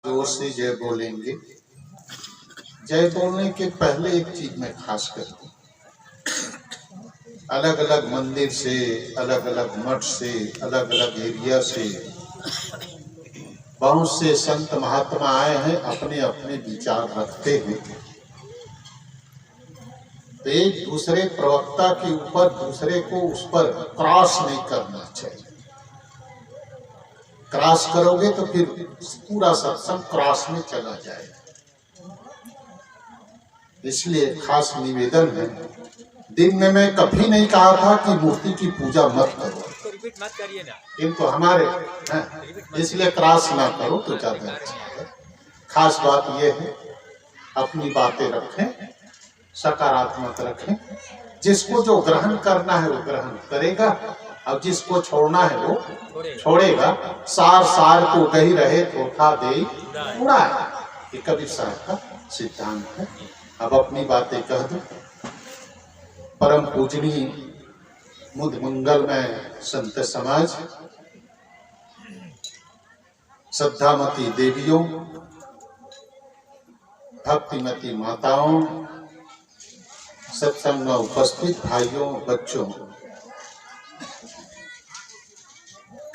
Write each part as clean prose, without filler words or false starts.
जोर से जय बोलेंगे। जय बोलने के पहले एक चीज में खास करके अलग अलग मंदिर से, अलग अलग मठ से, अलग अलग एरिया से बहुत से संत महात्मा आए हैं, अपने अपने विचार रखते हैं। तो एक दूसरे प्रवक्ता के ऊपर दूसरे को उस पर क्रॉस नहीं करना चाहिए। क्रॉस करोगे तो फिर पूरा सत्संग क्रॉस में चला जाएगा। इसलिए खास निवेदन है, दिन में मैं कभी नहीं कहा था कि मूर्ति की पूजा मत करो, मत करिए ना, किंतु हमारे इसलिए क्रॉस ना करो तो ज्यादा अच्छा है। खास बात यह है, अपनी बातें रखें, सकारात्मक रखें। जिसको जो ग्रहण करना है वो ग्रहण करेगा और जिसको छोड़ना है वो छोड़ेगा। सार सार को कही रहे थोथा दे उड़ा है, ये कबीर साहब का सिद्धांत है। अब अपनी बातें कह दो। परम पूजनीय मुद मंगलमय संत समाज, श्रद्धामती देवियों, भक्तिमती माताओं, सत्संग में उपस्थित भाइयों, बच्चों,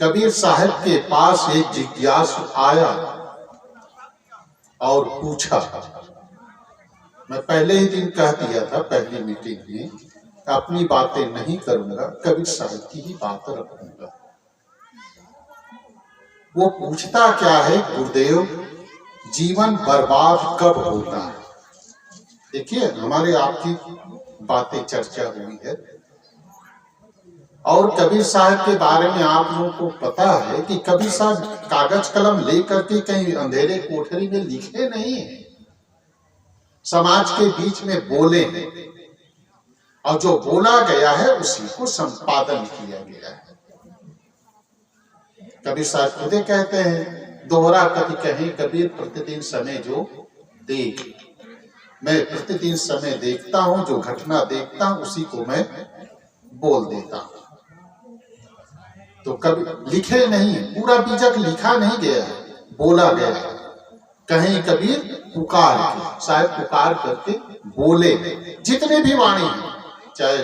कबीर साहब के पास एक जिज्ञासु आया और पूछा। मैं पहले ही दिन कह दिया था पहली मीटिंग में, अपनी बातें नहीं करूंगा, कबीर साहब की ही बात रखूंगा। वो पूछता क्या है, गुरुदेव जीवन बर्बाद कब होता है? देखिए, हमारे आपकी बातें चर्चा हुई है और कबीर साहब के बारे में आप लोगों को पता है कि कबीर साहब कागज कलम लेकर के कहीं अंधेरे कोठरी में लिखे नहीं है, समाज के बीच में बोले और जो बोला गया है उसी को संपादन किया गया है। कबीर साहब खुदे कहते हैं, दोहरा कभी कहीं कबीर प्रतिदिन समय जो देख। मैं प्रतिदिन समय देखता हूं, जो घटना देखता हूं उसी को मैं बोल देता हूं। तो कभी लिखे नहीं, पूरा बीजक लिखा नहीं गया है, बोला गया है। कहीं कबीर पुकार के, शायद पुकार करके बोले। जितने भी वाणी हैं, चाहे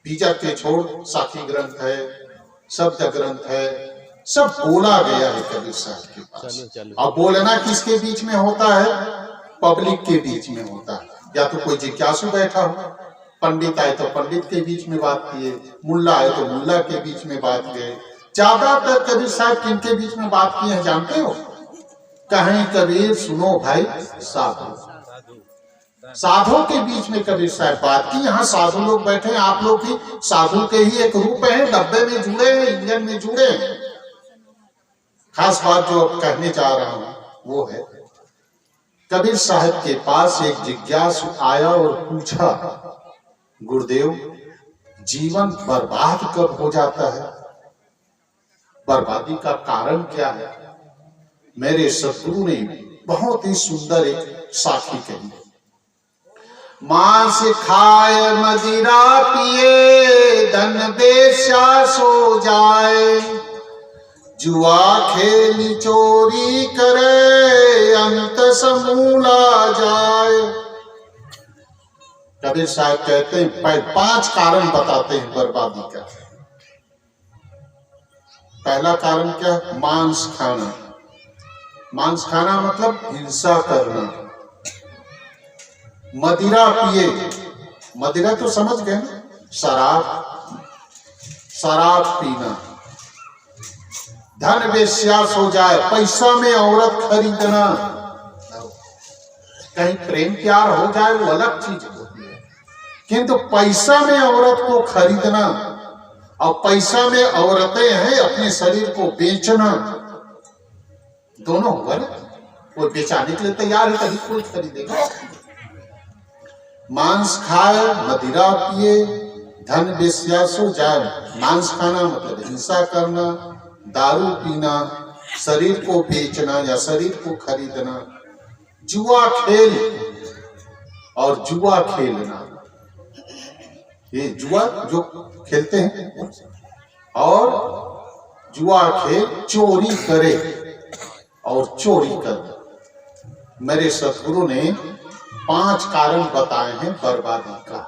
बीजक के छोड़ साखी ग्रंथ है, शब्द ग्रंथ है, सब बोला गया है कबीर साहब के पास। अब बोलना किसके बीच में होता है? पब्लिक के बीच में होता है। या तो कोई जिज्ञासु बैठा हो, पंडित आए तो पंडित के बीच में बात किए, मुल्ला आए तो मुल्ला के बीच में बात किए। ज्यादातर कबीर साहब किनके बीच में बात किए हैं जानते हो? कहीं कबीर सुनो भाई साधु, साधु के बीच में कबीर साहब बात की। यहाँ साधु लोग बैठे हैं, आप लोग भी साधु के ही एक रूप है, डब्बे में जुड़े हैं, इंजन में जुड़े हैं। खास बात जो अब कहने जा रहा हूं वो है, कबीर साहब के पास एक जिज्ञासु आया और पूछा, गुरुदेव जीवन बर्बाद कब हो जाता है? बर्बादी का कारण क्या है? मेरे सतगुरु ने बहुत ही सुंदर एक साखी कही। मांस खाए मदिरा पिए, धन बेश्या सो जाए, जुआ खेली चोरी करे, अंत समूला जाए। कबीर साहब कहते हैं 5 कारण बताते हैं बर्बादी का। पहला कारण क्या? मांस खाना। मांस खाना मतलब हिंसा करना। मदिरा पिए, मदिरा तो समझ गए, शराब, शराब पीना। धन बेश्यास हो जाए, पैसा में औरत खरीदना। कहीं प्रेम प्यार हो जाए वो अलग चीज होती है, किंतु पैसा में औरत को खरीदना और पैसा में औरतें हैं अपने शरीर को बेचना, दोनों हुआ ना। वो बेचाने के लिए तैयार है तभी कोई खरीदेगा। मांस खाए, मदिरा पिए, धन बेश्यास हो जाए। मांस खाना मतलब हिंसा करना, दारू पीना, शरीर को बेचना या शरीर को खरीदना, जुआ खेल और जुआ खेलना, ये जुआ जो खेलते हैं, और जुआ खेल, चोरी करे और चोरी करना। मेरे सतगुरु ने 5 कारण बताए हैं बर्बादी का।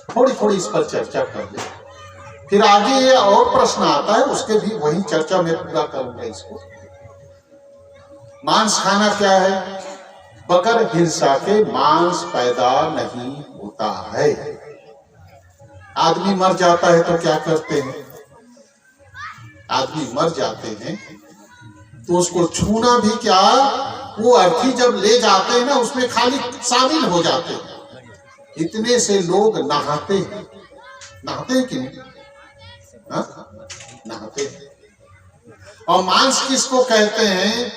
थोड़ी थोड़ी इस पर चर्चा कर ले, फिर आगे ये और प्रश्न आता है, उसके भी वही चर्चा मैं पूरा करूंगा इसको। मांस खाना क्या है? बगैर हिंसा के मांस पैदा नहीं होता है। आदमी मर जाता है तो क्या करते हैं? आदमी मर जाते हैं तो उसको छूना भी क्या, वो अर्थी जब ले जाते हैं ना उसमें खाली शामिल हो जाते हैं। इतने से लोग नहाते हैं, नहाते हैं कि नहीं? नहाते हैं। और मांस किसको कहते हैं?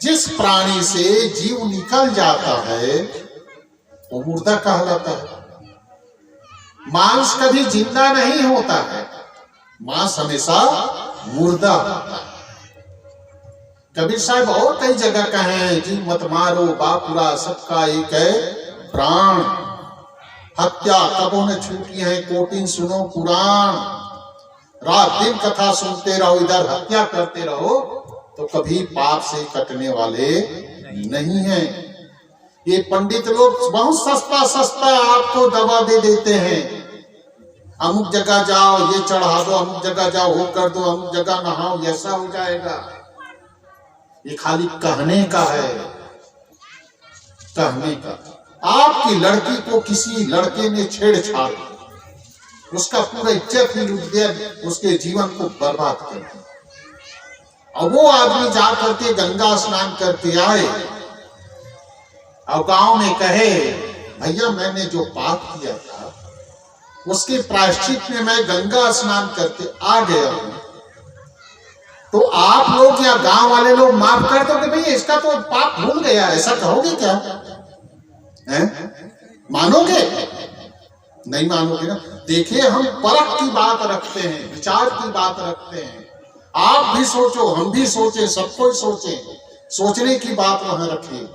जिस प्राणी से जीव निकल जाता है वो मुर्दा कहलाता है। मांस कभी जिंदा नहीं होता है, मांस हमेशा मुर्दा होता है। कबीर साहब और कई जगह कहे हैं, जी मत मारो बापुरा सबका एक है प्राण, हत्या कबों ने छूटी है कोटिन सुनो पुराण। रात दिन कथा सुनते रहो, इधर हत्या करते रहो तो कभी पाप से कटने वाले नहीं हैं। ये पंडित लोग बहुत सस्ता सस्ता आपको दवा दे देते हैं। अमुक जगह जाओ ये चढ़ा दो, अमुक जगह जाओ वो कर दो, अमुक जगह नहाओ ऐसा हो जाएगा। ये खाली कहने का है, कहने का। आपकी लड़की को किसी लड़के ने छेड़छाड़, उसका पूरा इज्जत ही लूट दिया, उसके जीवन को बर्बाद कर दिया। और वो आदमी जा करके गंगा स्नान करके आए और गांव में कहे, भैया मैंने जो पाप किया था उसके प्रायश्चित में मैं गंगा स्नान करके आ गया हूं, तो आप लोग या गांव वाले लोग माफ कर दो कि भैया इसका तो पाप भूल गया, ऐसा कहोगे क्या? मानोगे? नहीं मानोगे ना। देखिए हम परख की बात रखते हैं, विचार की बात रखते हैं। आप भी सोचो, हम भी सोचे, सबको सोचे, सोचने की बात वहां रखिए।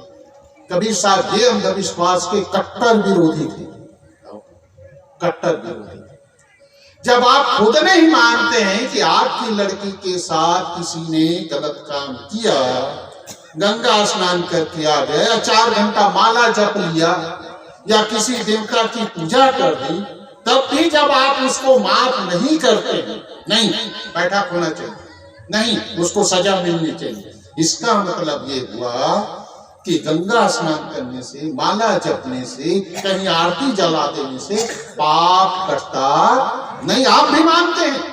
कबीर साहब ये अंधविश्वास के कट्टर विरोधी थे, कट्टर विरोधी। जब आप खुद नहीं मानते हैं कि आपकी लड़की के साथ किसी ने गलत काम किया, गंगा स्नान करके आ गए, 4 घंटा माला जप लिया या किसी देवता की पूजा कर दी, तब भी जब आप उसको माफ नहीं करते, नहीं बैठा होना चाहिए, नहीं उसको सजा मिलनी चाहिए। इसका मतलब ये हुआ कि गंगा स्नान करने से, माला जपने से, कहीं आरती जला देने से पाप कटता नहीं। आप भी मानते हैं,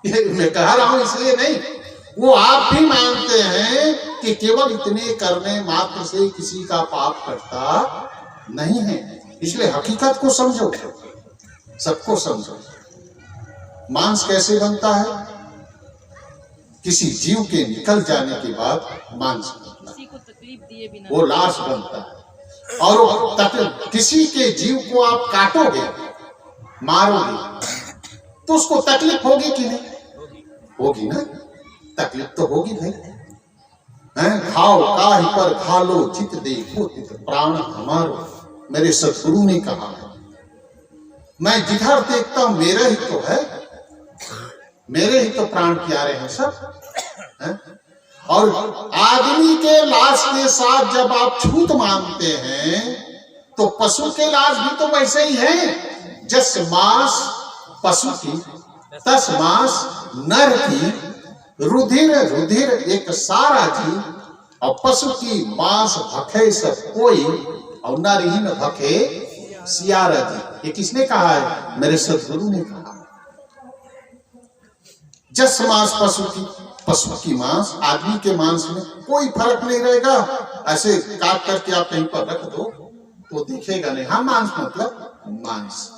ये मैं कह रहा हूं इसलिए नहीं, वो आप भी मानते हैं कि केवल इतने करने मात्र से किसी का पाप कटता नहीं है। इसलिए हकीकत को समझो, सबको समझो। मांस कैसे बनता है? किसी जीव के निकल जाने के बाद मांस बनता है, वो लाश बनता है। और किसी के जीव को आप काटोगे, मारोगे, तो उसको तकलीफ होगी कि नहीं? होगी ना, तकलीफ तो होगी भाई। खाओ काहि पर खा लो, चित देखो तित प्राण हमारो, मेरे सतगुरु ने कहा है। मैं जिधर देखता हूं मेरा ही तो है, मेरे ही तो प्राण प्यारे हैं सब। और आदमी के लाश के साथ जब आप छूत मानते हैं तो पशु के लाश भी तो वैसे ही है। जस मांस पशु की तस मांस नर की, रुधिर रुधिर एक सारा जी, और पशु की मांस भखे सब कोई, और नर ही न भखे सियारा जी। ये किसने कहा है? मेरे सतगुरु ने कहा। जस मांस पशु की मांस, आदमी के मांस में कोई फर्क नहीं रहेगा। ऐसे काट करके आप कहीं पर रख दो तो दिखेगा नहीं। हाँ, मांस मतलब मांस।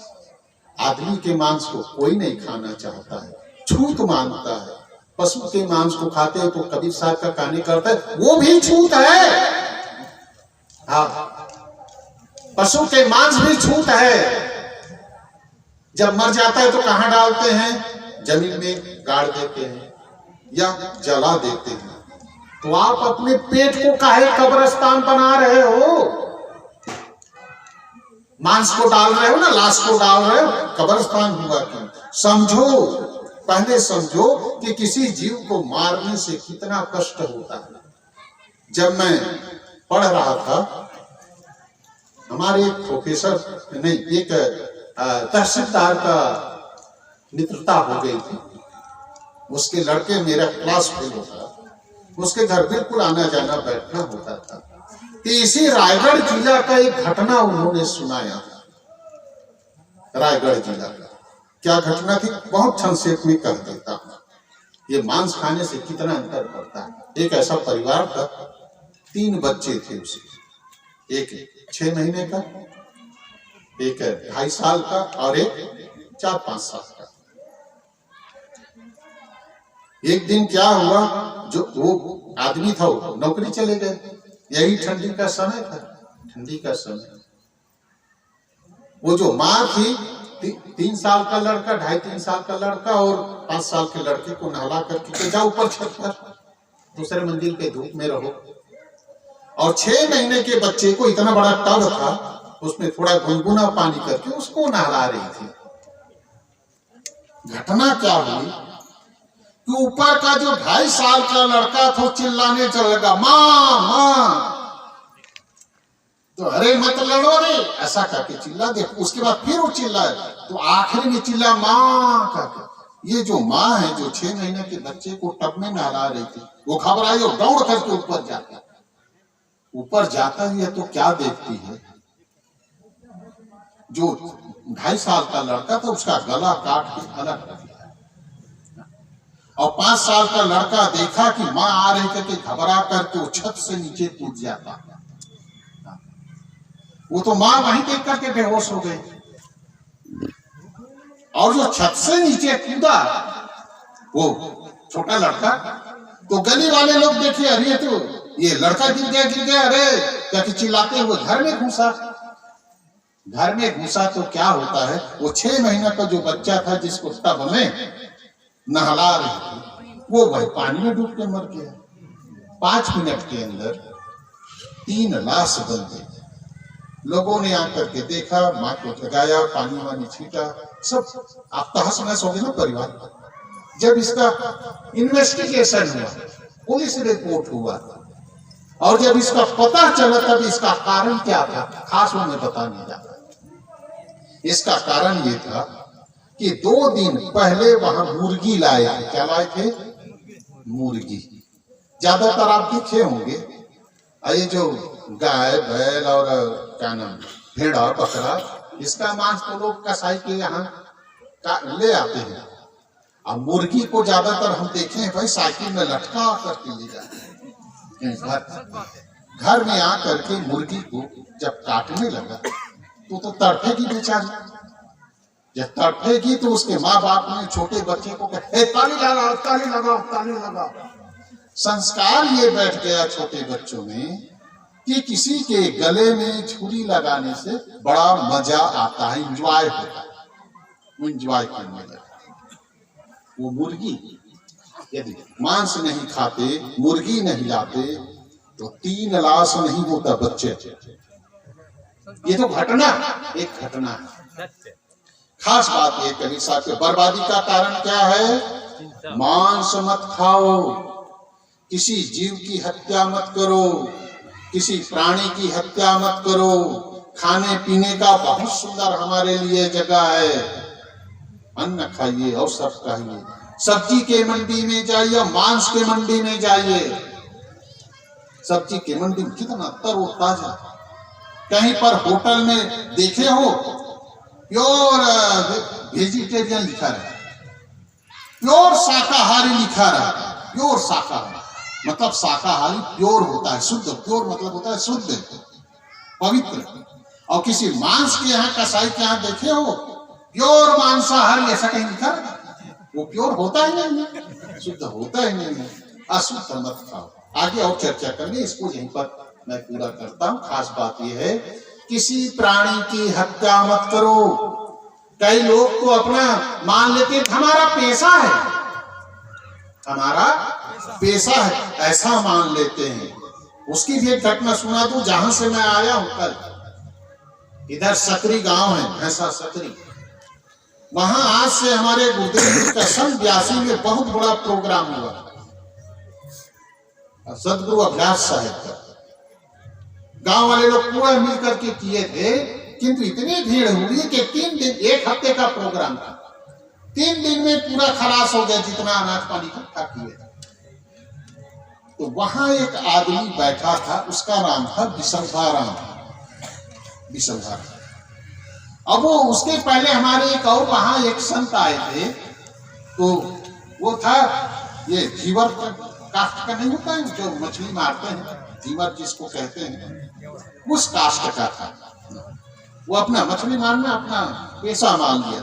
आदमी के मांस को कोई नहीं खाना चाहता है, छूत मानता है। पशु के मांस को खाते हो तो कबीर साहब का कहने करता है वो भी छूत है। हाँ, पशु के मांस भी छूत है। जब मर जाता है तो कहां डालते हैं? जमीन में गाड़ देते हैं या जला देते हैं। तो आप अपने पेट को काहे कब्रिस्तान बना रहे हो? मांस को डाल रहे हो ना, लाश को डाल रहे हो, कब्रिस्तान हुआ क्यों? समझो, पहले समझो कि किसी जीव को मारने से कितना कष्ट होता है। जब मैं पढ़ रहा था, हमारे एक प्रोफेसर नहीं, एक तहसीलदार का मित्रता हो गई थी। उसके लड़के मेरा क्लास फेलो था, उसके घर बिल्कुल आना जाना बैठना होता था। तो इसी रायगढ़ जिला का एक घटना उन्होंने सुनाया। रायगढ़ जिला का क्या घटना थी, बहुत संक्षेप में कह देता हूं। ये मांस खाने से कितना अंतर पड़ता है। एक ऐसा परिवार था, 3 बच्चे थे उसके, एक 6 महीने का, एक 2.5 साल का और एक 4-5 साल का। एक दिन क्या हुआ, जो वो आदमी था वो नौकरी चले गए। यही ठंडी का समय था, ठंडी का समय। वो जो माँ थी, 3 साल का लड़का, 2.5-3 साल का लड़का और 5 साल के लड़के को नहला करके जाओ ऊपर छत पर, दूसरे मंजिल पे धूप में रहो। और 6 महीने के बच्चे को इतना बड़ा टब था, उसमें थोड़ा गुनगुना पानी करके उसको नहला रही थी। घटना क्या हुई कि ऊपर का जो 2.5 साल का लड़का था चिल्लाने चल लगा, माँ माँ। तो अरे मत लड़ो रे, ऐसा करके चिल्ला दे। उसके बाद फिर वो चिल्लाए, तो आखिर में चिल्ला माँ करके। ये जो माँ है जो 6 महीने के बच्चे को टब में नहला रही थी, वो घबराई और दौड़ करके ऊपर जाती। ऊपर जाता ही है तो क्या देखती है, जो 2.5 साल का लड़का था उसका गला काट के अलग कर दिया। और 5 साल का लड़का देखा कि माँ आ रही करके घबरा करके वो छत से नीचे कूद जाता। वो तो माँ वहीं देख करके बेहोश हो गई। और जो छत से नीचे कूदा वो छोटा लड़का, तो गली वाले लोग देखे, अरे तो ये लड़का गिर गया, अरे क्या चिल्लाते हुए घर में घुसा। घर में घुसा तो क्या होता है, वो 6 महीने का जो बच्चा था जिसको टब में नहला रही थी, वो भाई पानी में डूब के मर गया। 5 मिनट के अंदर 3 लाश बन गई। लोगों ने आकर के देखा, माँ को जगाया, पानी वानी छीटा, सब आप तहस नहस हो गए ना परिवार। जब इसका इन्वेस्टिगेशन हुआ, पुलिस रिपोर्ट हुआ, और जब इसका पता चला तब इसका कारण क्या था, खास वो मैं बता नहीं जाता। इसका कारण ये था कि 2 दिन पहले वहां मुर्गी लाए थे। क्या लाए थे? मुर्गी। ज्यादातर आप देखे होंगे, ये जो गाय बैल और क्या नाम भेड़ा बकरा, इसका मांस तो लोग कसाई के यहाँ ले आते हैं। अब मुर्गी को ज्यादातर हम देखे हैं भाई साइकिल में लटका करके ले जाते हैं। घर में आकर के मुर्गी को जब काटने लगा तो तड़फेगी बेचारी। जब तड़फेगी तो उसके माँ बाप ने छोटे बच्चे को कहे ताली लगाओ, ताली लगाओ, ताली लगाओ। संस्कार ये बैठ गया छोटे बच्चों में कि किसी के गले में छुरी लगाने से बड़ा मजा आता है, इंजॉय होता है, वो इंजॉय करने लगा। वो मुर्गी यदि मांस नहीं खाते, मुर्गी नहीं लाते, तो 3 लाश नहीं होता बच्चे। ये तो घटना, एक घटना है। खास बात ये कवि साहब के, बर्बादी का कारण क्या है? मांस मत खाओ, किसी जीव की हत्या मत करो, किसी प्राणी की हत्या मत करो। खाने पीने का बहुत सुंदर हमारे लिए जगह है, अन्न खाइए और सब खाइए। सब्जी के मंडी में जाइए, मांस के मंडी में जाइए। सब्जी के मंडी में कितना तरोताजा, कहीं पर होटल में देखे हो प्योर वेजिटेरियन लिखा रहा, प्योर शाकाहारी लिखा रहा। प्योर शाकाहारी मतलब शाकाहारी प्योर होता है, शुद्ध। प्योर मतलब होता है शुद्ध, पवित्र। और किसी मांस के यहाँ, कसाई के यहाँ देखे हो प्योर मांसाहारी, ऐसा कहीं लिखा है? वो प्योर होता ही नहीं है, शुद्ध होता ही नहीं है। अशुद्ध मत खाओ। आगे और चर्चा करेंगे, इसको यहीं पर मैं पूरा करता हूँ। खास बात यह है, किसी प्राणी की हत्या मत करो। कई लोग तो अपना मान लेते हमारा पेशा है, हमारा पेशा है, ऐसा मान लेते हैं। उसकी भी एक घटना सुना दूं, जहां से मैं आया हूं कल। इधर सकरी गांव है, भैंसा सकरी। वहां आज से हमारे गुरुदेव जी का सन 82 में बहुत बड़ा प्रोग्राम हुआ, सदगुरु अभ्यास साहिब का। गांव वाले लोग पूरा मिलकर के किए थे, किंतु इतनी भीड़ हुई कि 3 दिन, 1 हफ्ते का प्रोग्राम था, 3 दिन में पूरा खलास हो गया जितना अनाज पानी इकट्ठा किए। तो वहां एक आदमी बैठा था, उसका नाम था विशंभाराम। अब वो उसके पहले हमारे एक और वहां एक संत आए थे, तो वो था ये जीवर कास्ट का नहीं होता है जो मछली मारते हैं, जीवर जिसको कहते हैं, उस कास्ट का था। वो अपना मछली मारना अपना पेशा मान लिया।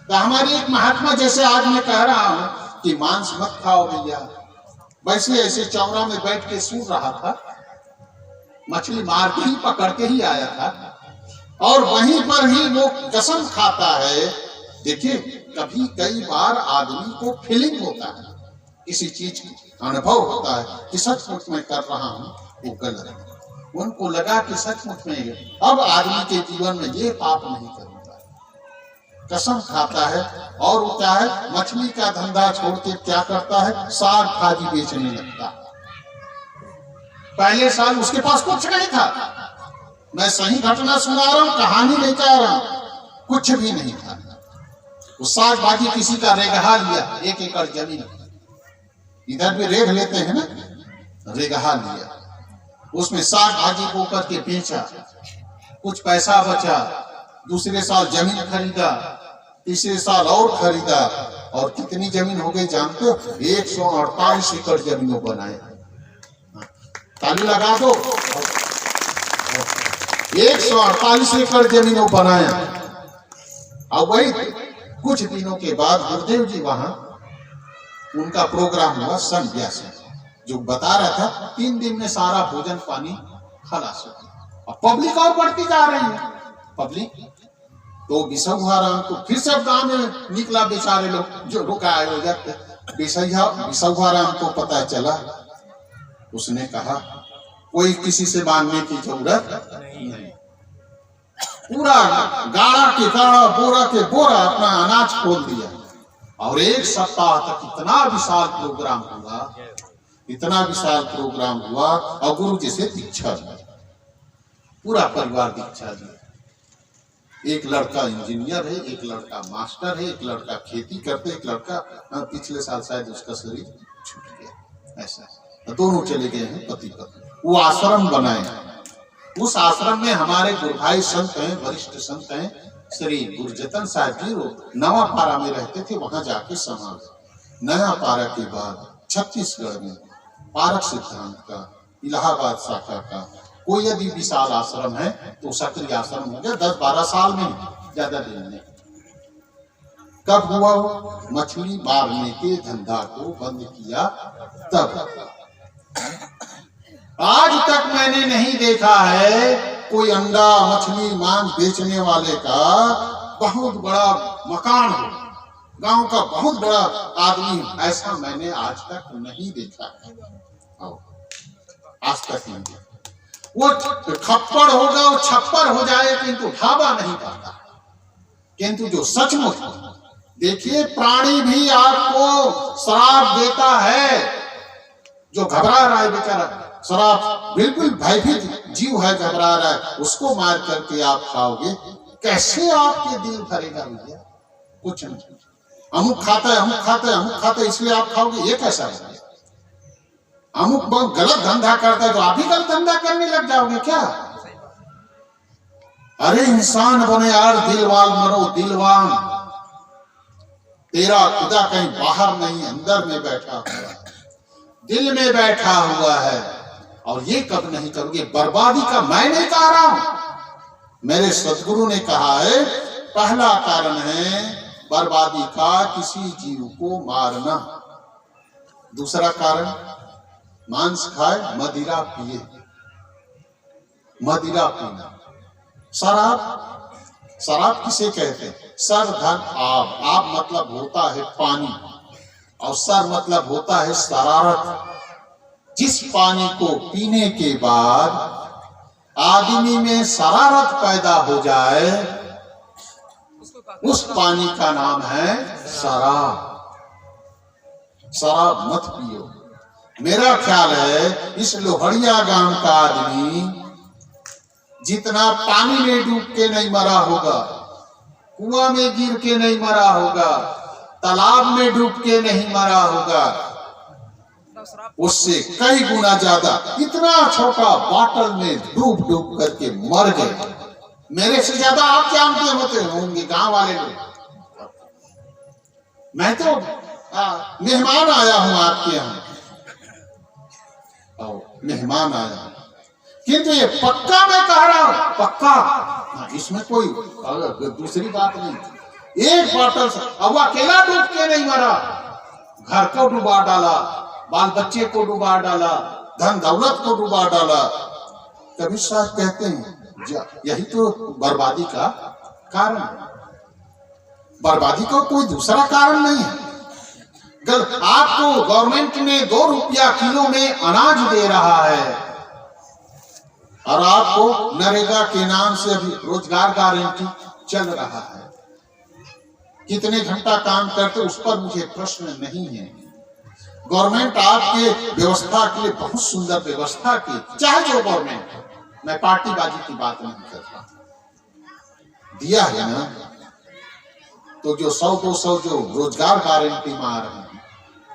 तो हमारे एक महात्मा, जैसे आज मैं कह रहा हूं कि मांस मत खाओ भैया, वैसे ऐसे चौरा में बैठ के सूर रहा था, मछली मार के ही पकड़ के ही आया था, और वहीं पर ही वो कसम खाता है। देखिए, कभी कई बार आदमी को फीलिंग होता है, किसी चीज की अनुभव होता है कि सचमुच में कर रहा हूं वो गलत है। उनको लगा कि सचमुच में अब आदमी के जीवन में ये पाप नहीं करूंगा, कसम खाता है। और वो क्या है, मछली का धंधा छोड़ के क्या करता है, साग भाजी बेचने लगता है। पहले साल उसके पास कुछ नहीं था, मैं सही घटना सुना रहा हूं, कहानी नहीं कह रहा हूं, कुछ भी नहीं था। वो साग भाजी किसी का रेगहा लिया, 1 एकड़ जमीन, इधर भी रेग लेते हैं ना, रेगहा लिया, उसमें साग भाजी को करके बेचा, कुछ पैसा बचा, दूसरे साल जमीन खरीदा, तीसरे साल और खरीदा, और कितनी जमीन हो गई जानते हो, 148 एकड़ जमीनों बनाए। ताली लगा दो, 148 एकड़ जमीनों बनाया। अब वही कुछ दिनों के बाद गुरुदेव जी वहां, उनका प्रोग्राम हुआ सन 82, जो बता रहा था 3 दिन में सारा भोजन पानी खलास हो गया। अब पब्लिक और बढ़ती जा रही है, पब्लिक तो विशंभाराम को फिर सब गांव में निकला, बेचारे लोग जो रुका आयोजक विशंभाराम को पता चला। उसने कहा कोई किसी से मांगने की जरूरत नहीं, पूरा गाड़ा के गाड़ा, बोरा के बोरा अपना अनाज खोल दिया, और 1 सप्ताह तक इतना विशाल प्रोग्राम हुआ, इतना विशाल प्रोग्राम हुआ। और गुरु जी से दीक्षा ली, पूरा परिवार दीक्षा लिया। एक लड़का इंजीनियर है, एक लड़का मास्टर है, एक लड़का खेती करते, एक लड़का पिछले साल शायद उसका शरीर छूट गया, ऐसा दोनों चले गए हैं पति पत्नी। वो आश्रम बनाए, उस आश्रम में हमारे गुरु भाई संत हैं, वरिष्ठ संत हैं, श्री गुरजतन साहब जी, वो नवा पारा में रहते थे, वहां जाके समाज। नया पारा के बाद छत्तीसगढ़ में पारक सिद्धांत का, इलाहाबाद शाखा का कोई यदि विशाल आश्रम है तो सक्रिय आश्रम हो गया 10-12 साल में, ज्यादा दिन नहीं। कब हुआ? मछली मारने के धंधा को बंद किया तब। आज तक मैंने नहीं देखा है कोई अंडा मछली मांस बेचने वाले का बहुत बड़ा मकान हो, गांव का बहुत बड़ा आदमी, ऐसा मैंने आज तक नहीं देखा है, आज तक नहीं देखा। वो खप्पड़ होगा, वो छप्पर हो जाए, किंतु ढाबा नहीं करता। किंतु जो सचमुच, देखिए प्राणी भी आपको शराब देता है, जो घबरा रहा है बेचारा, शराब बिल्कुल भयभीत जीव है, घबरा रहा है, उसको मार करके आप खाओगे, कैसे आपके दिल भरेगा भैया? कुछ नहीं। अमुक खाता है, अमुक खाता है, अमुक खाता है, इसलिए आप खाओगे, ये कैसा है? अमुक बहुत गलत धंधा करता है तो आप भी गलत धंधा करने लग जाओगे क्या? अरे इंसान बने यार, दिलवाल मरो दिलवान। तेरा खुदा कहीं बाहर नहीं, अंदर में बैठा हुआ है, दिल में बैठा हुआ है। और ये कब नहीं करोगे? बर्बादी का मैं नहीं कह रहा हूं, मेरे सदगुरु ने कहा है, पहला कारण है बर्बादी का किसी जीव को मारना। दूसरा कारण, मांस खाए, मदिरा पिए, मदिरा पीना। शराब किसे कहते हैं? सर धन आब, आब मतलब होता है पानी, और सर मतलब होता है शरारत। जिस पानी को पीने के बाद आदमी में शरारत पैदा हो जाए, उस पानी का नाम है शराब। शराब मत पियो। मेरा ख्याल है इस लोहड़िया गांव का आदमी जितना पानी में डूब के नहीं मरा होगा, कुआं में गिर के नहीं मरा होगा, तालाब में डूब के नहीं मरा होगा, उससे कई गुना ज्यादा इतना छोटा बॉटल में डूब डूब करके मर गए। मेरे से ज्यादा आप जानते होते होंगे गांव वाले लोग। मैं तो मेहमान आया हूं आपके यहाँ, मेहमान आया हूं, किंतु ये पक्का मैं कह रहा हूं, पक्का, इसमें कोई दूसरी बात नहीं। एक बॉटल अब वो अकेला डूब के नहीं मरा, घर को डुबा डाला, बाल बच्चे को डुबा डाला, धन दौलत को डुबा डाला। कबीर साहब कहते हैं यही तो बर्बादी का कारण है। बर्बादी का कोई दूसरा कारण नहीं है। आपको गवर्नमेंट ने 2 रुपया किलो में अनाज दे रहा है और आपको नरेगा के नाम से अभी रोजगार गारंटी चल रहा है। कितने घंटा काम करते उस पर मुझे प्रश्न नहीं है। गवर्नमेंट आपके व्यवस्था के लिए बहुत सुंदर व्यवस्था की, चाहे जो गवर्नमेंट, मैं पार्टीबाजी की बात नहीं करता, दिया है ना। तो जो 100-200 जो रोजगार गारंटी मार रहे हैं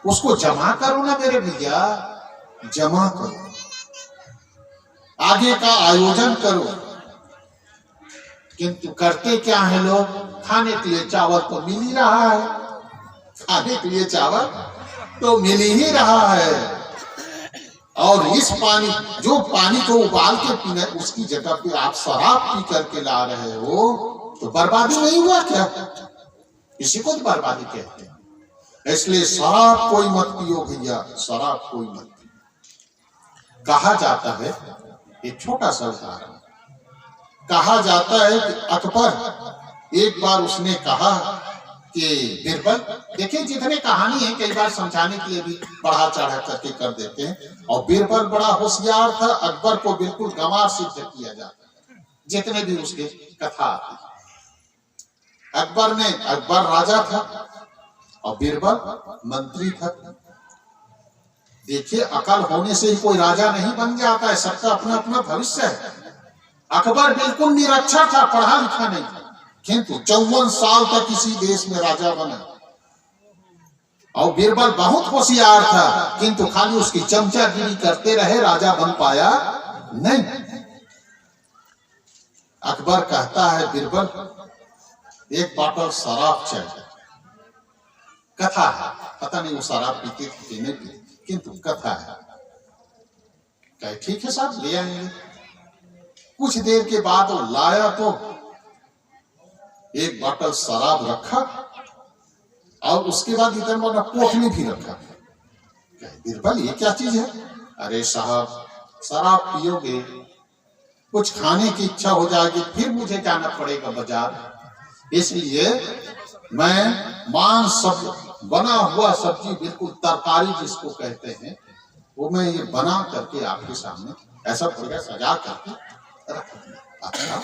उसको जमा करो ना मेरे भैया, जमा करो, आगे का आयोजन करो। किंतु करते क्या है लोग, खाने के लिए चावल तो मिल ही रहा है, खाने के लिए चावल तो मिल ही रहा है, और इस पानी, जो पानी को उबाल के पीना उसकी जगह पे आप शराब पी करके ला रहे हो, तो बर्बादी नहीं हुआ क्या? इसी को तो बर्बादी कहते हैं। इसलिए शराब कोई मत पियो भैया, शराब कोई मत पियो। कहा जाता है, एक छोटा सा उदाहरण, कहा जाता है कि अकबर एक बार उसने कहा कि बीरबल, देखिए जितने कहानी है कई बार समझाने के लिए भी बढ़ा चढ़ा करके कर देते हैं, और बीरबल बड़ा होशियार था, अकबर को बिल्कुल गंवार सिद्ध किया जाता जितने भी उसके कथा आती। अकबर राजा था और बीरबल मंत्री था। देखिए अकल होने से ही कोई राजा नहीं बन जाता है, सबका अपना अपना भविष्य है। अकबर बिल्कुल निरक्षर था, पढ़ा लिखा नहीं था, किंतु 54 साल तक किसी देश में राजा बना। और बीरबल बहुत होशियार था, किंतु खाली उसकी चमचागिरी करते रहे, राजा बन पाया नहीं। अकबर कहता है बीरबल एक बॉटल शराब चाहिए। कथा है, पता नहीं वो शराब पीते थे नहीं पीते, किंतु कथा है। कहे ठीक है साहब ले आएंगे। कुछ देर के बाद वो लाया तो एक बॉटल शराब रखा और उसके बाद इतना बड़ा पोटली भी रखा। बीरबल ये क्या चीज है? अरे साहब शराब पियोगे, कुछ खाने की इच्छा हो जाएगी, फिर मुझे जाना पड़ेगा बाजार, इसलिए मैं मांस सब्जी, बना हुआ सब्जी, बिल्कुल तरकारी जिसको कहते हैं, वो मैं ये बना करके आपके सामने ऐसा बढ़िया सजा करके रख दिया। अच्छा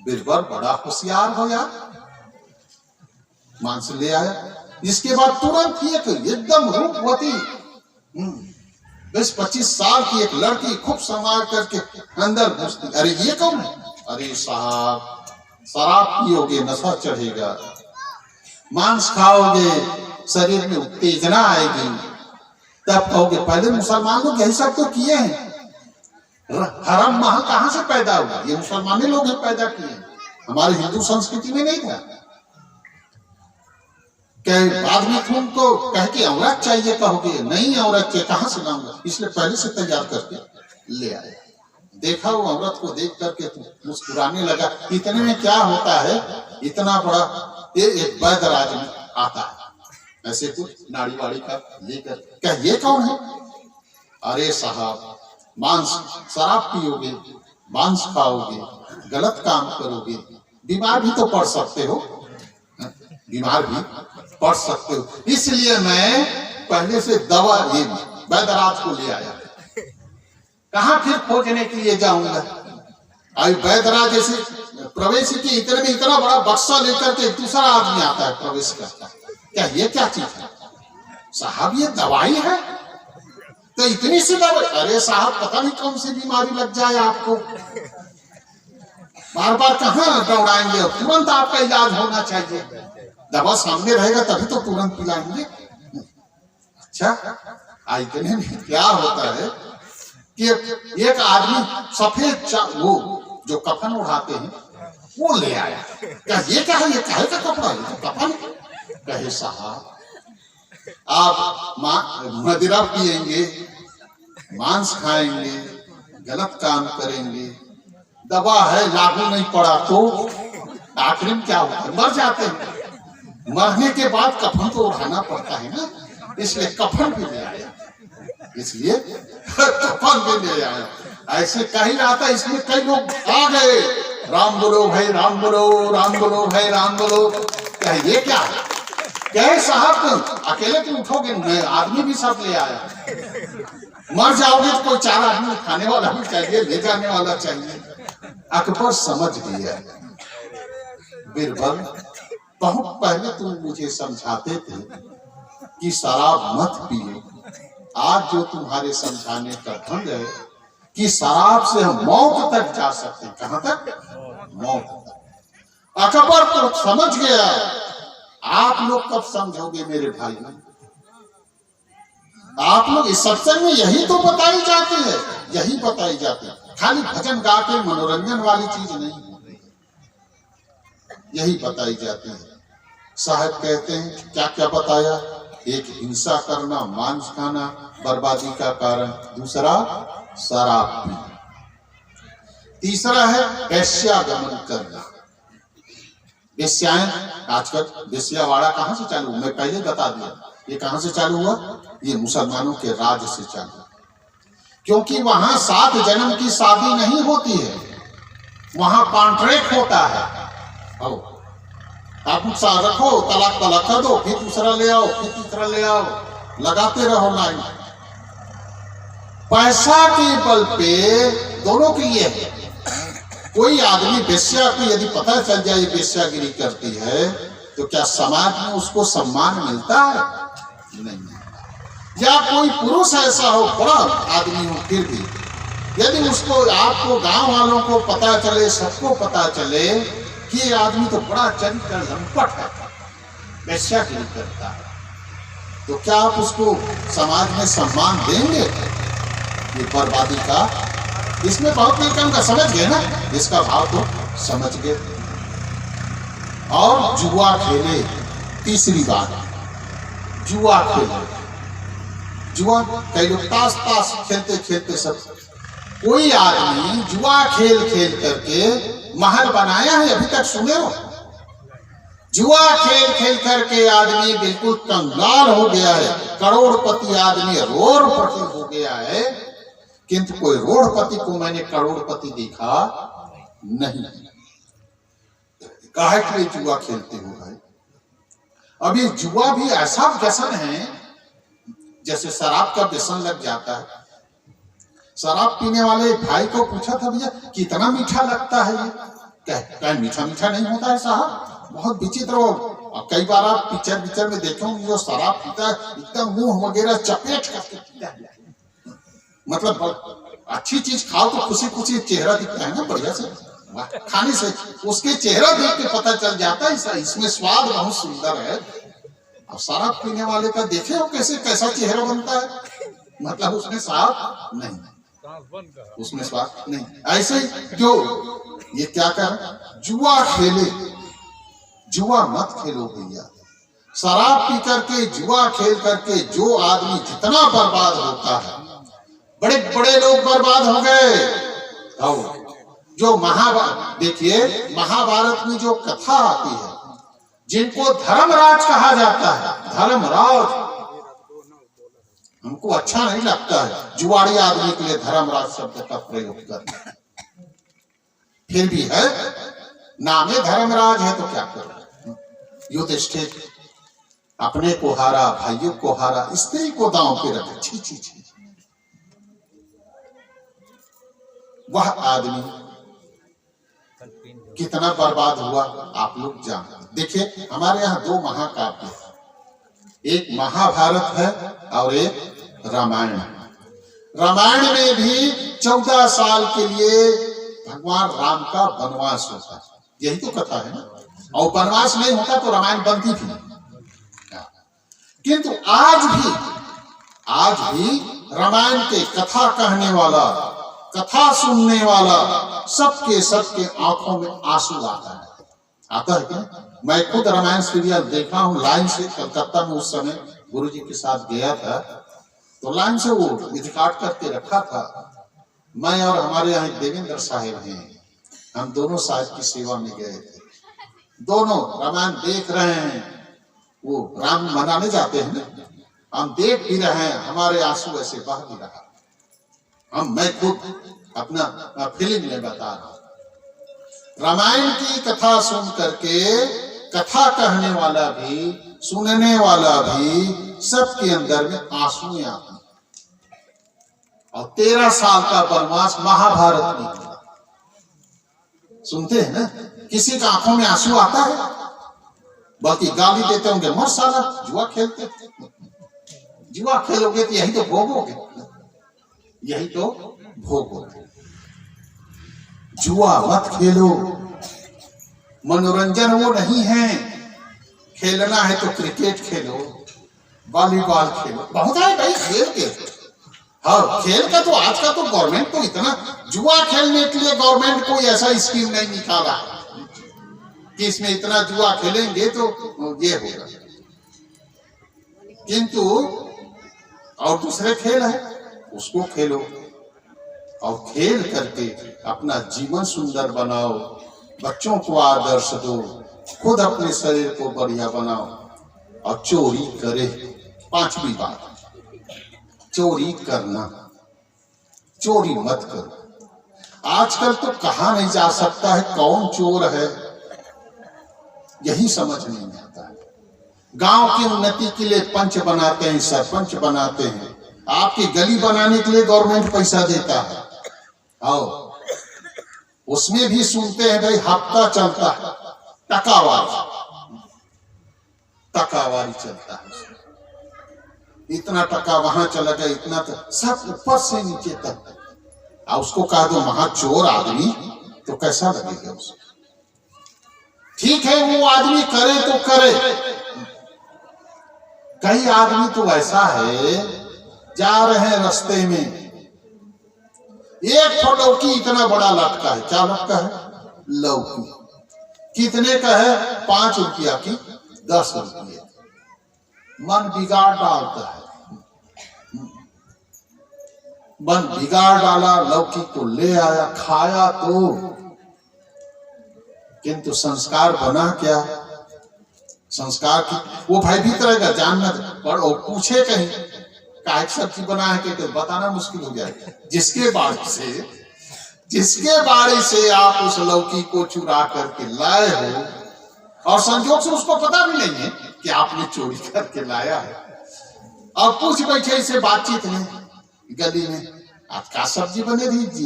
बीरबल बड़ा होशियार हो यार, मांस ले आया। इसके बाद तुरंत एक एकदम रूपवती 20-25 साल की एक लड़की खूब संवार करके अंदर घुसती। अरे ये कौन है? अरे साहब शराब पियोगे नशा चढ़ेगा, मांस खाओगे शरीर में उत्तेजना आएगी, तब कहोगे पहले मुसलमान लोग यही सब तो किए हैं, हराम महल कहां से पैदा हुआ? ये मुसलमानी लोग हैं पैदा किए, हमारे हिंदू संस्कृति में नहीं था। बाद में तुम तो कह के औरत चाहिए कहोगे, नहीं औरत चाहिए, कहां से लाऊंगा, इसलिए पहले से तैयार करके ले आए। देखा वो औरत को देख करके मुस्कुराने लगा। इतने में क्या होता है, इतना बड़ा एक वैद्य राज में आता है, ऐसे कुछ नाड़ी वाड़ी का लेकर, क्या ये कौन है? अरे साहब मांस, शराब पियोगे, मांस खाओगे, गलत काम करोगे, बीमार भी तो पड़ सकते हो, बीमार भी पड़ सकते हो, इसलिए मैं पहले से दवा ये वैद्यराज को ले आया। कहां फिर खोजने के लिए जाऊंगा? आई वैदराज जैसे प्रवेश की इतने में इतना बड़ा बक्सा लेकर के दूसरा आदमी आता है, प्रवेश करता है। क्या ये क्या चीज है साहब? ये दवाई है? तो इतनी सी दवाई? अरे साहब पता नहीं कौन सी बीमारी लग जाए आपको, बार बार कहाँ दौड़ाएंगे, तुरंत आपका इलाज होना चाहिए। दवा सामने रहेगा तभी तो तुरंत पिलाएंगे। अच्छा, इतने में क्या होता है कि एक आदमी सफेद वो जो कफन उड़ाते हैं वो ले आया। क्या ये क्या है? ये काहे का कपड़ा? ये तो कफन। कहे साहब आप मदिरा पिएंगे, मांस खाएंगे, गलत काम करेंगे, दवा है लागू नहीं पड़ा तो आखिर में क्या होता है? मर जाते हैं। मरने के बाद कफन तो उठाना पड़ता है ना, इसलिए कफन भी ले आया, इसलिए कफन भी ले आया। ऐसे कहीं रहा था, इसमें कई लोग आ गए, राम बोलो भाई, राम बोलो, राम बोलो भाई, राम बोलो। क्या ये क्या है? क्या साहब तुम अकेले तुम उठोगे? मैं आदमी भी सब ले आया। मर जाओगे तो कोई 4 आदमी खाने वाला भी चाहिए, ले जाने वाला चाहिए। अकबर समझ गया। बीरबल बहुत पहले तुम मुझे समझाते थे कि शराब मत पिए, आज जो तुम्हारे समझाने का ढंग है कि शराब से हम मौत तक जा सकते। कहां तक? मौत तक। अकबर तो समझ गया। आप लोग कब समझोगे मेरे भाई? आप लोग इस सत्संग में यही तो बताई जाती है, यही बताई जाती है। खाली भजन गा के मनोरंजन वाली चीज नहीं, यही बताई जाती है। साहब कहते हैं क्या क्या बताया? एक हिंसा करना, मांस खाना बर्बादी का कारण, दूसरा शराब पीना, तीसरा है वेश्यागमन करना। वेश्याएं आजकल वेश्यावाड़ा कहां से चालू? मैं पहले बता दिया। ये कहां से चालू हुआ? ये मुसलमानों के राज से चालू, क्योंकि वहां 7 जन्म की शादी नहीं होती है, वहां कॉन्ट्रैक्ट होता है। आप रखो, तलाक तलाक कर दो, फिर दूसरा ले आओ, फिर तीसरा ले आओ, लगाते रहो लाइन। पैसा के बल पे दोनों के लिए है। कोई आदमी वेश्या को यदि पता चल जाए ये वेश्यागिरी करती है तो क्या समाज में उसको सम्मान मिलता है? नहीं। या कोई पुरुष ऐसा हो, बड़ा आदमी हो, फिर भी यदि उसको, आपको, गांव वालों को पता चले, सबको पता चले कि ये आदमी तो बड़ा चरित्र लंपट है, वेश्यागिरी करता है, तो क्या आप उसको समाज में सम्मान देंगे? ये बर्बादी का, इसमें बहुत निकम का समझ गए ना, इसका भाव तो समझ गए। और जुआ खेले, तीसरी बात, जुआ खेले। जुआ कई लोग ताश खेलते खेलते सब, कोई आदमी जुआ खेल खेल करके महल बनाया है, अभी तक सुने हो? जुआ खेल खेल करके आदमी बिल्कुल कंगाल हो गया है, करोड़पति आदमी रोड़पति हो गया है, किंतु कोई रोड़पति को मैंने करोड़पति देखा नहीं। काहे के लिए जुआ खेलते हो भाई? अब ये जुआ भी ऐसा व्यसन है जैसे शराब का व्यसन लग जाता है। शराब पीने वाले भाई को पूछा था, भैया कितना मीठा लगता है ये? क्या मीठा मीठा नहीं होता है साहब, बहुत विचित्र हो। कई बार आप पिक्चर में देखोगे जो शराब पीता है एकदम मुंह वगैरह चपेट करके पीता है। मतलब अच्छी चीज खाओ तो खुशी खुशी चेहरा दिखता है ना, बढ़िया से खाने से उसके चेहरा देख के पता चल जाता है इसमें स्वाद बहुत सुंदर है। अब शराब पीने वाले का देखे हो कैसे कैसा चेहरा बनता है, मतलब उसमें स्वाद नहीं, उसमें स्वाद नहीं। ऐसे जो ये क्या कर, जुआ खेले, जुआ मत खेलो भैया। शराब पी करके, जुआ खेल करके जो आदमी जितना बर्बाद होता है, बड़े बड़े लोग बर्बाद हो गए। जो महाभारत देखिए, महाभारत में जो कथा आती है, जिनको धर्मराज कहा जाता है, धर्मराज हमको अच्छा नहीं लगता है जुआड़ी आदमी के लिए धर्मराज शब्द का प्रयोग करना, फिर भी है, नामे धर्मराज है तो क्या करो। युधिष्ठिर अपने को हारा, भाइयों को हारा, स्त्री को दांव पे रखे, छी छी छी। वह आदमी कितना बर्बाद हुआ आप लोग जानते। देखिए हमारे यहाँ दो महाकाव्य, एक महाभारत है और एक रामायण। रामायण में भी 14 साल के लिए भगवान राम का वनवास होता है, यही तो कथा है ना। और वनवास नहीं होता तो रामायण बनती थी। किंतु आज भी रामायण के कथा कहने वाला, कथा सुनने वाला सबके आंखों में आंसू आता है क्या? मैं खुद रामायण सीरियल देखा हूँ लाइन से। कलकत्ता में उस समय गुरुजी के साथ गया था तो लाइन से वो रिकॉर्ड करके रखा था। मैं और हमारे यहाँ देवेंद्र साहेब हैं, हम दोनों साहब की सेवा में गए थे। दोनों रामायण देख रहे हैं, वो राम मनाने जाते हैं ना, हम देख भी रहे हैं, हमारे आंसू ऐसे बह भी रहा। मैं खुद अपना फीलिंग में बता रहा हूं। रामायण की कथा सुन करके कथा कहने वाला भी, सुनने वाला भी, सबके अंदर में आंसू आते हैं। और 13 साल का वनवास महाभारत में सुनते हैं ना, किसी का आंखों में आंसू आता है? बल्कि गाली देते होंगे, मत साला जुआ खेलते, जुआ खेलोगे तो यही तो भोगोगे, यही तो भोगोगे। जुआ मत खेलो, मनोरंजन वो नहीं है। खेलना है तो क्रिकेट खेलो, वॉलीबॉल खेलो, बहुत है भाई खेल के। हाँ, खेल का तो आज का तो गवर्नमेंट तो इतना, जुआ खेलने के लिए गवर्नमेंट कोई ऐसा स्कीम नहीं निकाला कि इसमें इतना जुआ खेलेंगे तो ये होगा। किंतु और दूसरे खेल है, उसको खेलो और खेल करके अपना जीवन सुंदर बनाओ, बच्चों को आदर्श दो, खुद अपने शरीर को बढ़िया बनाओ। और चोरी करे, 5वीं बात, चोरी करना, चोरी मत करो। आजकल तो कहा नहीं जा सकता है कौन चोर है, यही समझ नहीं आता है। गांव की उन्नति के लिए पंच बनाते हैं, सरपंच बनाते हैं, आपकी गली बनाने के लिए गवर्नमेंट पैसा देता है, और उसमें भी सुनते हैं भाई हफ्ता चलता है, टकावारी चलता है। इतना टका वहां चला गया, इतना सब ऊपर से नीचे तक। और उसको कहा दो महा चोर आदमी तो कैसा लगेगा उसको? ठीक है वो आदमी करे तो करे। कई आदमी तो ऐसा है, जा रहे हैं रास्ते में, एक लौकी इतना बड़ा लटका है। क्या लटका है? लौकी। कितने का है? 5 रुपया की 10 रुपये। मन बिगाड़ डालता है, मन बिगाड़ डाला, लौकी को ले आया, खाया तो, किंतु संस्कार बना क्या? संस्कार की वो भयभीत रहेगा, जानना पर और पूछे कहीं काहे सब्जी बना है कि बताना मुश्किल हो जाएगा। जिसके बारे से आप उस लौकी को चुरा करके लाए हो और संजोग से उसको पता भी नहीं है कि आपने चोरी करके लाया है, और पूछ बैठे इसे बातचीत में गली में, आज क्या सब्जी बने रही जी?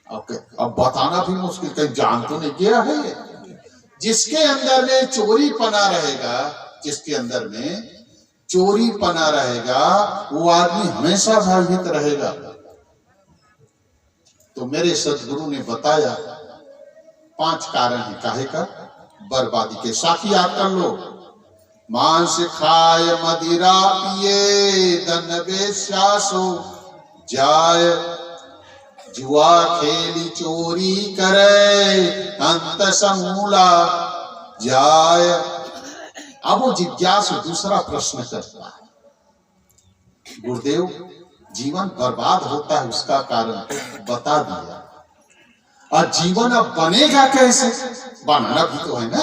अब बताना भी मुश्किल, कहीं जान तो नहीं गया है ये। जिसके अंदर में चोरी पना रहेगा, जिसके अंदर में चोरी पना रहेगा, वो आदमी हमेशा भयभीत रहेगा। तो मेरे सदगुरु ने बताया 5 कारण है काहे का? बर्बादी के। साथी याद कर लो, मांस खाए मदिरा पिए, धन बेश्यासो जाय, जुआ खेली चोरी करे, अंत समूला जाय। अब वो जिज्ञासु दूसरा प्रश्न करता है, गुरुदेव जीवन बर्बाद होता है उसका कारण तो बता दिया, और जीवन अब बनेगा कैसे? बनाना भी तो है ना।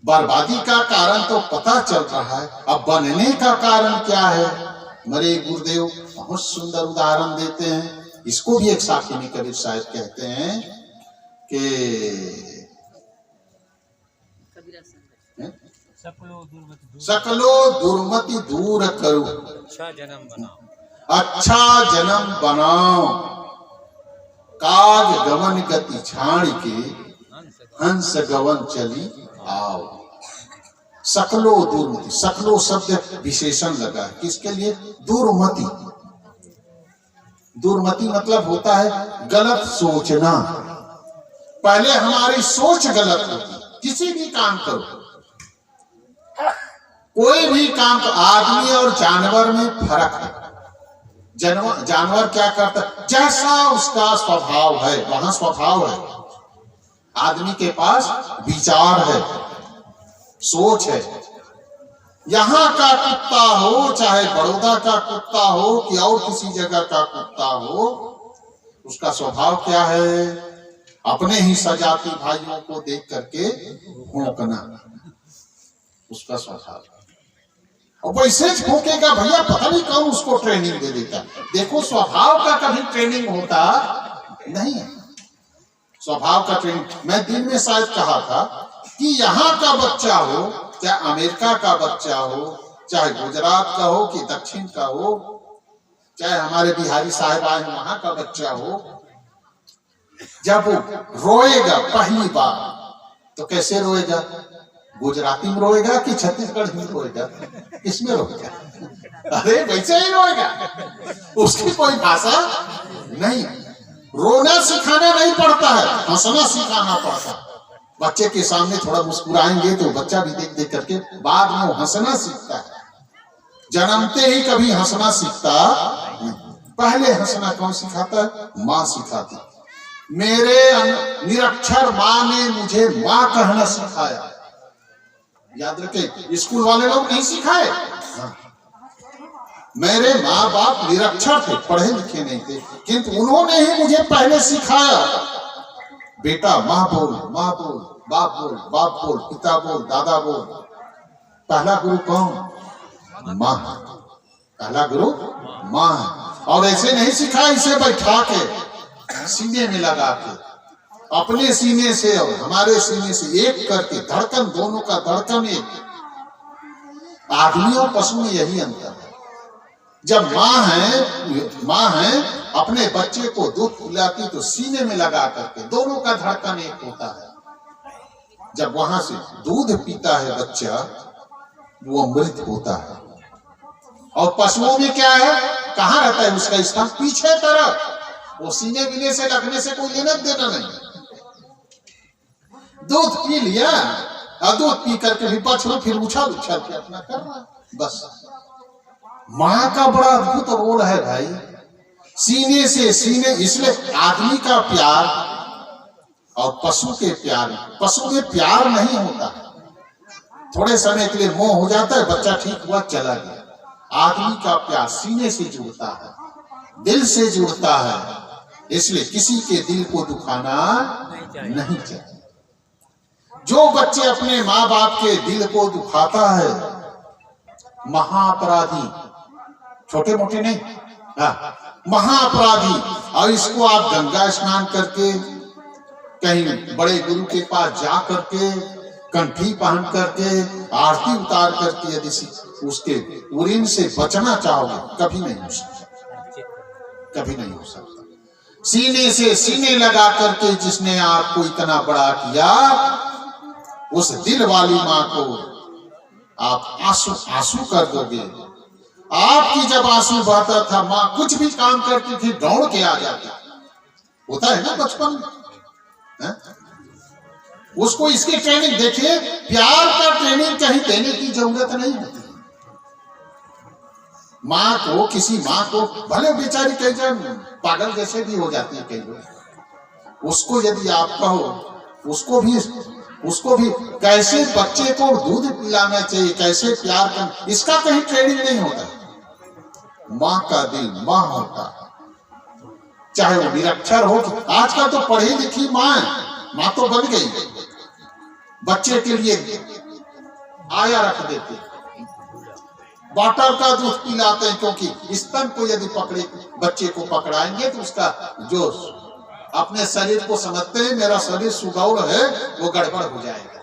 बर्बादी का कारण तो पता चल रहा है, अब बनने का कारण क्या है? मेरे गुरुदेव बहुत सुंदर उदाहरण देते हैं। इसको भी एक साखी में कबीर साहब कहते हैं कि सकलो दुर्मति दूर करो, अच्छा जन्म बनाओ। काज गमन गति छाड़ के हंस गवन चली आओ। सकलो दुर्मति, सकलो शब्द विशेषण लगा है किसके लिए? दुर्मति। दुर्मति मतलब होता है गलत सोचना। पहले हमारी सोच गलत होती, किसी भी काम करो, कोई भी काम, आदमी और जानवर में फर्क है। जानवर क्या करता है? जैसा उसका स्वभाव है वहां स्वभाव है। आदमी के पास विचार है, सोच है। यहाँ का कुत्ता हो, चाहे बड़ौदा का कुत्ता हो कि और किसी जगह का कुत्ता हो, उसका स्वभाव क्या है? अपने ही सजाती भाइयों को देख करके भौंकना, उसका स्वभाव। और वैसे भौंकेगा भैया, पता नहीं कौन उसको ट्रेनिंग दे देता। देखो, स्वभाव का कभी ट्रेनिंग होता नहीं है। स्वभाव का ट्रेनिंग मैं दिन में शायद कहा था कि यहाँ का बच्चा हो, चाहे अमेरिका का बच्चा हो, चाहे गुजरात का हो कि दक्षिण का हो, चाहे हमारे बिहारी साहब आए वहां का बच्चा हो, जब रोएगा पहली बार तो कैसे रोएगा? गुजराती में रोएगा कि छत्तीसगढ़ में रोएगा? किसमें रोएगा? अरे वैसे ही रोएगा, उसकी कोई भाषा नहीं। रोना सिखाना नहीं पड़ता है, हंसना सिखाना पड़ता है। बच्चे के सामने थोड़ा मुस्कुराएंगे तो बच्चा भी देख देख करके बाद में वो हंसना सीखता है। जन्मते ही कभी हंसना सीखता नहीं। पहले हंसना कौन सिखाता है? माँ सिखाती। मेरे निरक्षर माँ ने मुझे माँ कहना सिखाया। याद रखे, स्कूल वाले लोग नहीं सिखाए। हाँ। मेरे माँ बाप निरक्षर थे, पढ़े लिखे नहीं थे, किंतु उन्होंने ही मुझे पहले सिखाया, बेटा माँ बोल, माँ बोल, बाप बोल, बाप बोल, पिता बोल, दादा बोल। पहला गुरु कौन? माँ। पहला गुरु माँ है। और ऐसे नहीं सिखाया इसे बैठा के सीने में लगा के, अपने सीने से और हमारे सीने से एक करके, धड़कन दोनों का धड़कन एक। आदमी और पशु में यही अंतर है। जब माँ है अपने बच्चे को दूध पिलाती तो सीने में लगा करके, दोनों का धड़कन एक होता है। जब वहां से दूध पीता है बच्चा, वो अमृत होता है। और पशुओं में क्या है? कहाँ रहता है उसका स्थान? पीछे तरफ। वो सीने बिने से लगने से कोई लेना देना नहीं। दूध पी लिया और दूध पी करके भी बचना, फिर उछल उछल के अपना करना, बस। माँ का बड़ा अद्भुत रोल है भाई, सीने से सीने। इसलिए आदमी का प्यार और पशु के प्यार, पशु में प्यार नहीं होता, थोड़े समय के लिए मोह हो जाता है, बच्चा ठीक हुआ चला गया। आदमी का प्यार सीने से जुड़ता है, दिल से जुड़ता है। इसलिए किसी के दिल को दुखाना नहीं चाहिए। जो बच्चे अपने माँ बाप के दिल को दुखाता है, महाअपराधी, छोटे मोटे नहीं, महाअपराधी। और इसको आप गंगा स्नान करके, कहीं बड़े गुरु के पास जा करके, कंठी पहन करके, आरती उतार करके यदि उसके उरीन से बचना चाहोगे, कभी नहीं हो सकता, कभी नहीं हो सकता। सीने से सीने लगा करके जिसने आपको इतना बड़ा किया, उस दिल वाली माँ को आप आंसू आंसू कर दोगे। आपकी जब आंसू बहता था, माँ कुछ भी काम करती थी दौड़ के आ जाती। होता है ना बचपन में, उसको इसकी ट्रेनिंग देखिए। प्यार का ट्रेनिंग कहीं देने की जरूरत नहीं होती। माँ को, किसी माँ को, भले बेचारी कई जन पागल जैसे भी हो जाती है कई लोग, उसको यदि आप कहो, उसको भी कैसे बच्चे को दूध पिलाना चाहिए, कैसे प्यार करना, इसका कहीं ट्रेनिंग नहीं होता। माँ का दिल माँ होता, चाहे वो निरक्षर हो। आजकल तो पढ़ी लिखी माँ तो बन गई, बच्चे के लिए आया रख देते, बॉटल का दूध पिलाते हैं, क्योंकि स्तन को यदि पकड़े, बच्चे को पकड़ाएंगे तो उसका जो अपने शरीर को समझते हैं मेरा शरीर सुगौर है, वो गड़बड़ हो जाएगा।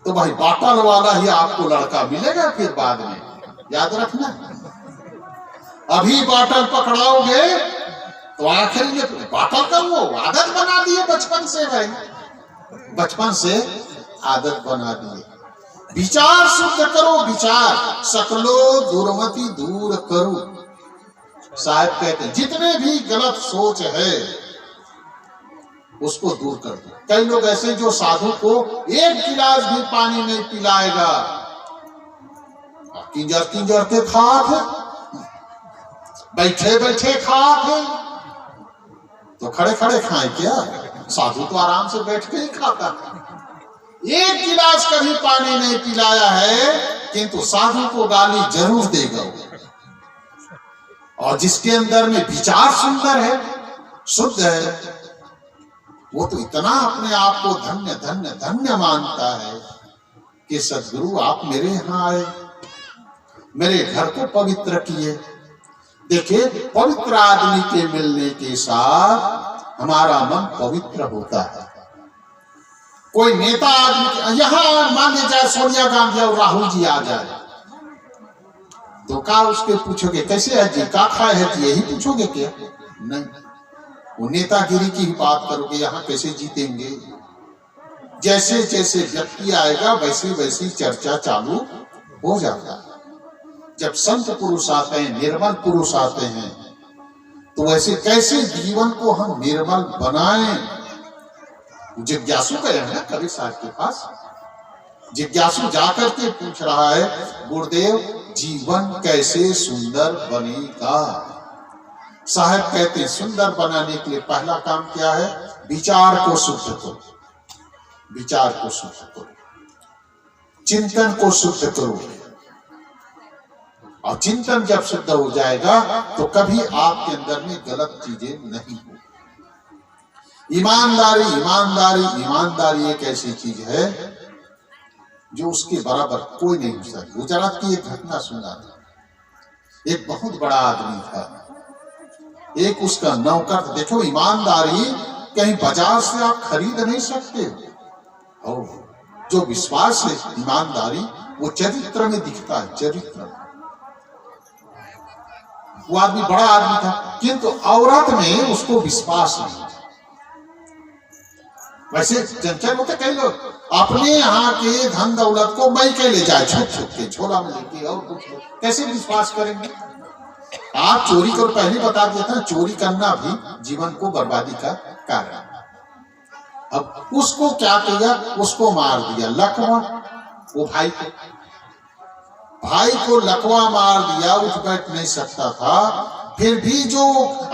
तो भाई बॉटल वाला ही आपको लड़का मिलेगा फिर बाद में, याद रखना। अभी बॉटल पकड़ाओगे तो आखिर में बातों का वो आदत बना दिए बचपन से भाई, बचपन से आदत बना दिए। विचार शुद्ध करो, विचार सकलो दुर्मति दूर करो। साहब कहते हैं जितने भी गलत सोच है उसको दूर कर दो। कई लोग ऐसे जो साधु को एक गिलास भी पानी नहीं पिलाएगा, किंजर किंजर के खाते, बैठे बैठे खाते, तो खड़े खड़े खाए क्या? साधु तो आराम से बैठ के ही खाता है। एक गिलास कभी पानी नहीं पिलाया है, किंतु साधु को गाली जरूर देगा। और जिसके अंदर में विचार सुंदर है, शुद्ध है, वो तो इतना अपने आप को धन्य धन्य धन्य मानता है कि सद्गुरु आप मेरे यहाँ आए, मेरे घर को पवित्र किए। देखिए, पवित्र आदमी के मिलने के साथ हमारा मन पवित्र होता है। कोई नेता आदमी यहाँ मान लीजिए सोनिया गांधी और राहुल जी आ जाए, तो क्या उसके पूछोगे कैसे है जी, क्या खाए है जी, यही पूछोगे क्या? नहीं, वो नेतागिरी की ही बात करोगे, यहाँ कैसे जीतेंगे। जैसे जैसे व्यक्ति आएगा वैसे वैसी चर्चा चालू हो जाता है। जब संत पुरुष आते हैं, निर्मल पुरुष आते हैं, तो वैसे कैसे जीवन को हम निर्मल बनाएं। जिज्ञासु गए हैं ना कबीर साहब के पास, जिज्ञासु जाकर के पूछ रहा है, गुरुदेव जीवन कैसे सुंदर बनेगा? साहब कहते हैं सुंदर बनाने के लिए पहला काम क्या है? विचार को शुद्ध करो, विचार को शुद्ध करो, चिंतन को शुद्ध करो। और चिंतन जब शुद्ध हो जाएगा तो कभी आपके अंदर में गलत चीजें नहीं हो। ईमानदारी ईमानदारी ईमानदारी एक ऐसी चीज है जो उसके बराबर कोई नहीं हो सकता। गुजरात की एक घटना सुना था। एक बहुत बड़ा आदमी था, एक उसका नौकर। देखो, ईमानदारी कहीं बाजार से आप खरीद नहीं सकते हो। और जो विश्वास है ईमानदारी, वो चरित्र में दिखता है, चरित्र। वो आदमी बड़ा आदमी था, किंतु औरत में उसको विश्वास नहीं। वैसे चंचल होते कई लोग, अपने यहाँ के धन दौलत को मैं के ले जाए, छुप छुप के झोला में लेके, और कुछ कैसे विश्वास करेंगे? आप चोरी को पहले बता दिया था, चोरी करना भी जीवन को बर्बादी का कारण। अब उसको क्या किया? उसको मार दिया, लकवा। वो भाई को लकवा मार दिया, उठ बैठ नहीं सकता था। फिर भी जो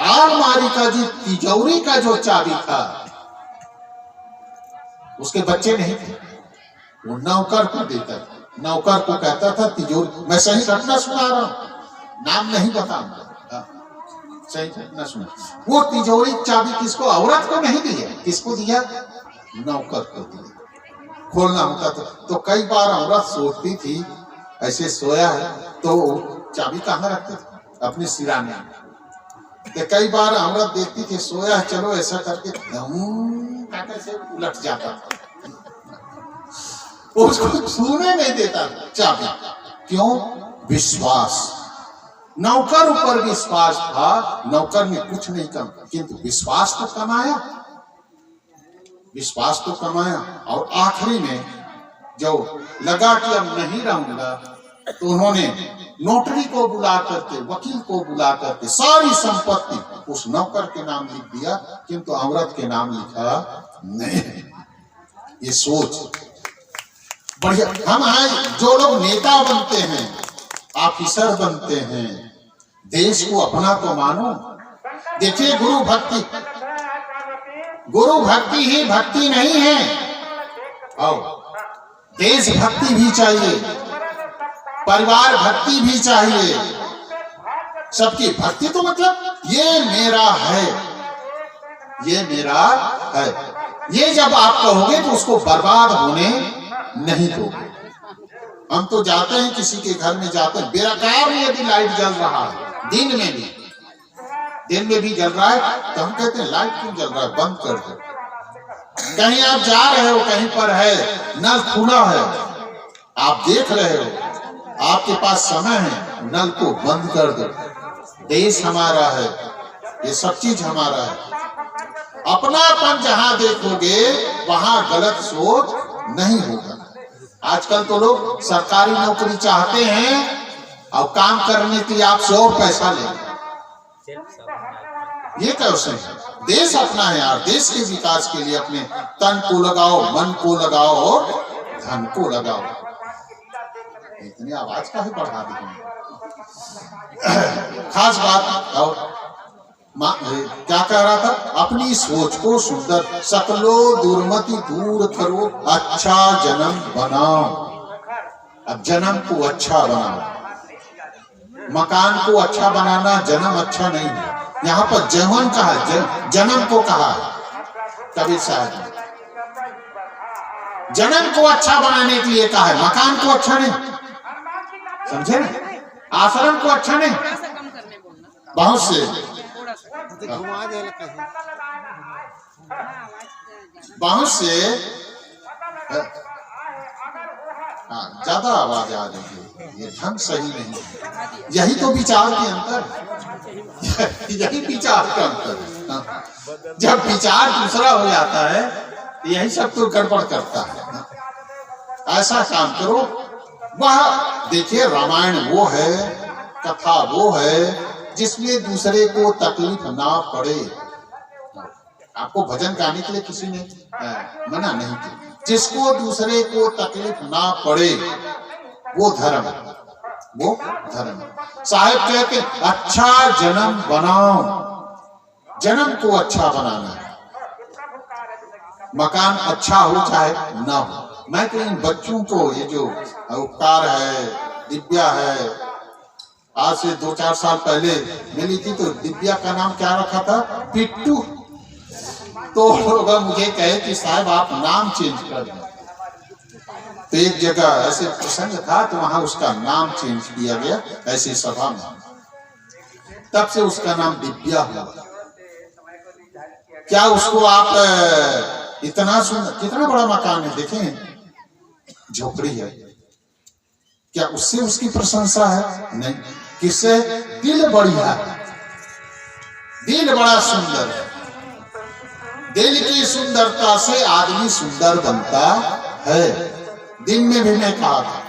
आलमारी का जो तिजोरी का जो चाबी था, उसके बच्चे नहीं थे, वो नौकर को देता था। नौकर को कहता था तिजोरी, मैं सही घटना सुना रहा हूं, नाम नहीं बताऊंगा, सही घटना सुना। वो तिजोरी चाबी किसको? औरत को नहीं दिया। किसको दिया? नौकर को दिया। खोलना होता था तो कई बार औरत सोचती थी ऐसे सोया है तो चाबी कहाँ रखते थे? अपने सिराने। तो कई बार औरत देखती थी सोया है, चलो ऐसा करके से उलट जाता था, उसको छूने नहीं देता चाबी। क्यों? विश्वास। नौकर ऊपर विश्वास था, नौकर में कुछ नहीं कम, किंतु विश्वास तो कमाया, विश्वास तो कमाया। और आखिरी में जो लगा कि अब नहीं रहूंगा, तो उन्होंने नोटरी को बुला करके, वकील को बुला करके सारी संपत्ति उस नौकर के नाम लिख दिया, किंतु औरत के नाम लिखा नहीं। ये सोच बढ़िया। हम हैं जो लोग नेता बनते हैं, ऑफिसर बनते हैं, देश को अपना तो मानो। देखिए, गुरु भक्ति ही भक्ति नहीं है। और देश भक्ति भी चाहिए, परिवार भक्ति भी चाहिए, सबकी भक्ति। तो मतलब ये मेरा है, ये मेरा है, ये जब आप कहोगे तो उसको बर्बाद होने नहीं दोगे। हम तो जाते हैं, किसी के घर में जाते हैं, बेकार में यदि लाइट जल रहा है, दिन में भी जल रहा है, तो हम कहते हैं लाइट क्यों जल रहा है, बंद कर दो। कहीं आप जा रहे हो, कहीं पर है, नल खुला है, आप देख रहे हो, आपके पास समय है, नल को बंद कर दो। देश हमारा है, ये सब चीज हमारा है। अपनापन जहां देखोगे वहां गलत सोच नहीं होगा। आजकल तो लोग सरकारी नौकरी चाहते हैं और काम करने के लिए आप 100 पैसा लेंगे। ये कैसे है? देश अपना है यार, देश के विकास के लिए अपने तन को लगाओ, मन को लगाओ और धन को लगाओ। इतनी आवाज काहे बढ़ा दी? खास बात। और क्या कह रहा था? अपनी सोच को सुंदर, सकलो दुर्मति दूर करो, अच्छा जन्म बनाओ। अब जन्म को अच्छा बनाओ। मकान को अच्छा बनाना जन्म अच्छा नहीं है। यहाँ पर जन्म कहा, जन्म को कहा कबीर साहब ने। जन्म को अच्छा बनाने के लिए कहा है, मकान को अच्छा नहीं। समझे ना? आश्रम को अच्छा नहीं। बहुत से ज्यादा आवाज आ रही है, ये ढंग सही नहीं है। यही तो विचार के अंतर, यही विचार का अंतर। जब विचार दूसरा हो जाता है यही सब तो गड़बड़ करता है। ऐसा काम करो। वह देखिए, रामायण वो है, कथा वो है जिसमें दूसरे को तकलीफ ना पड़े। आपको भजन गाने के लिए किसी ने मना नहीं किया। जिसको दूसरे को तकलीफ ना पड़े वो धर्म, वो धर्म। साहिब कहते अच्छा जन्म बनाओ। जन्म को अच्छा बनाना है। मकान अच्छा हो चाहे ना हो। मैं तो इन बच्चों को, ये जो उपकार है, दिव्या है, आज से 2-4 साल पहले मिली थी, तो दिव्या का नाम क्या रखा था? पिट्टू। तो लोग मुझे कहे कि साहब आप नाम चेंज कर दें। तो एक जगह ऐसे प्रसंग था तो वहां उसका नाम चेंज किया गया, ऐसी सभा में। तब से उसका नाम दिव्या हुआ। क्या उसको आप इतना सुंदर, कितना बड़ा मकान है, देखें, झोपड़ी है, क्या उससे उसकी प्रशंसा है? नहीं। किससे? दिल बढ़िया है, दिल बड़ा सुंदर है। दिल की सुंदरता से आदमी सुंदर बनता है। दिन में भी मैं कहा था,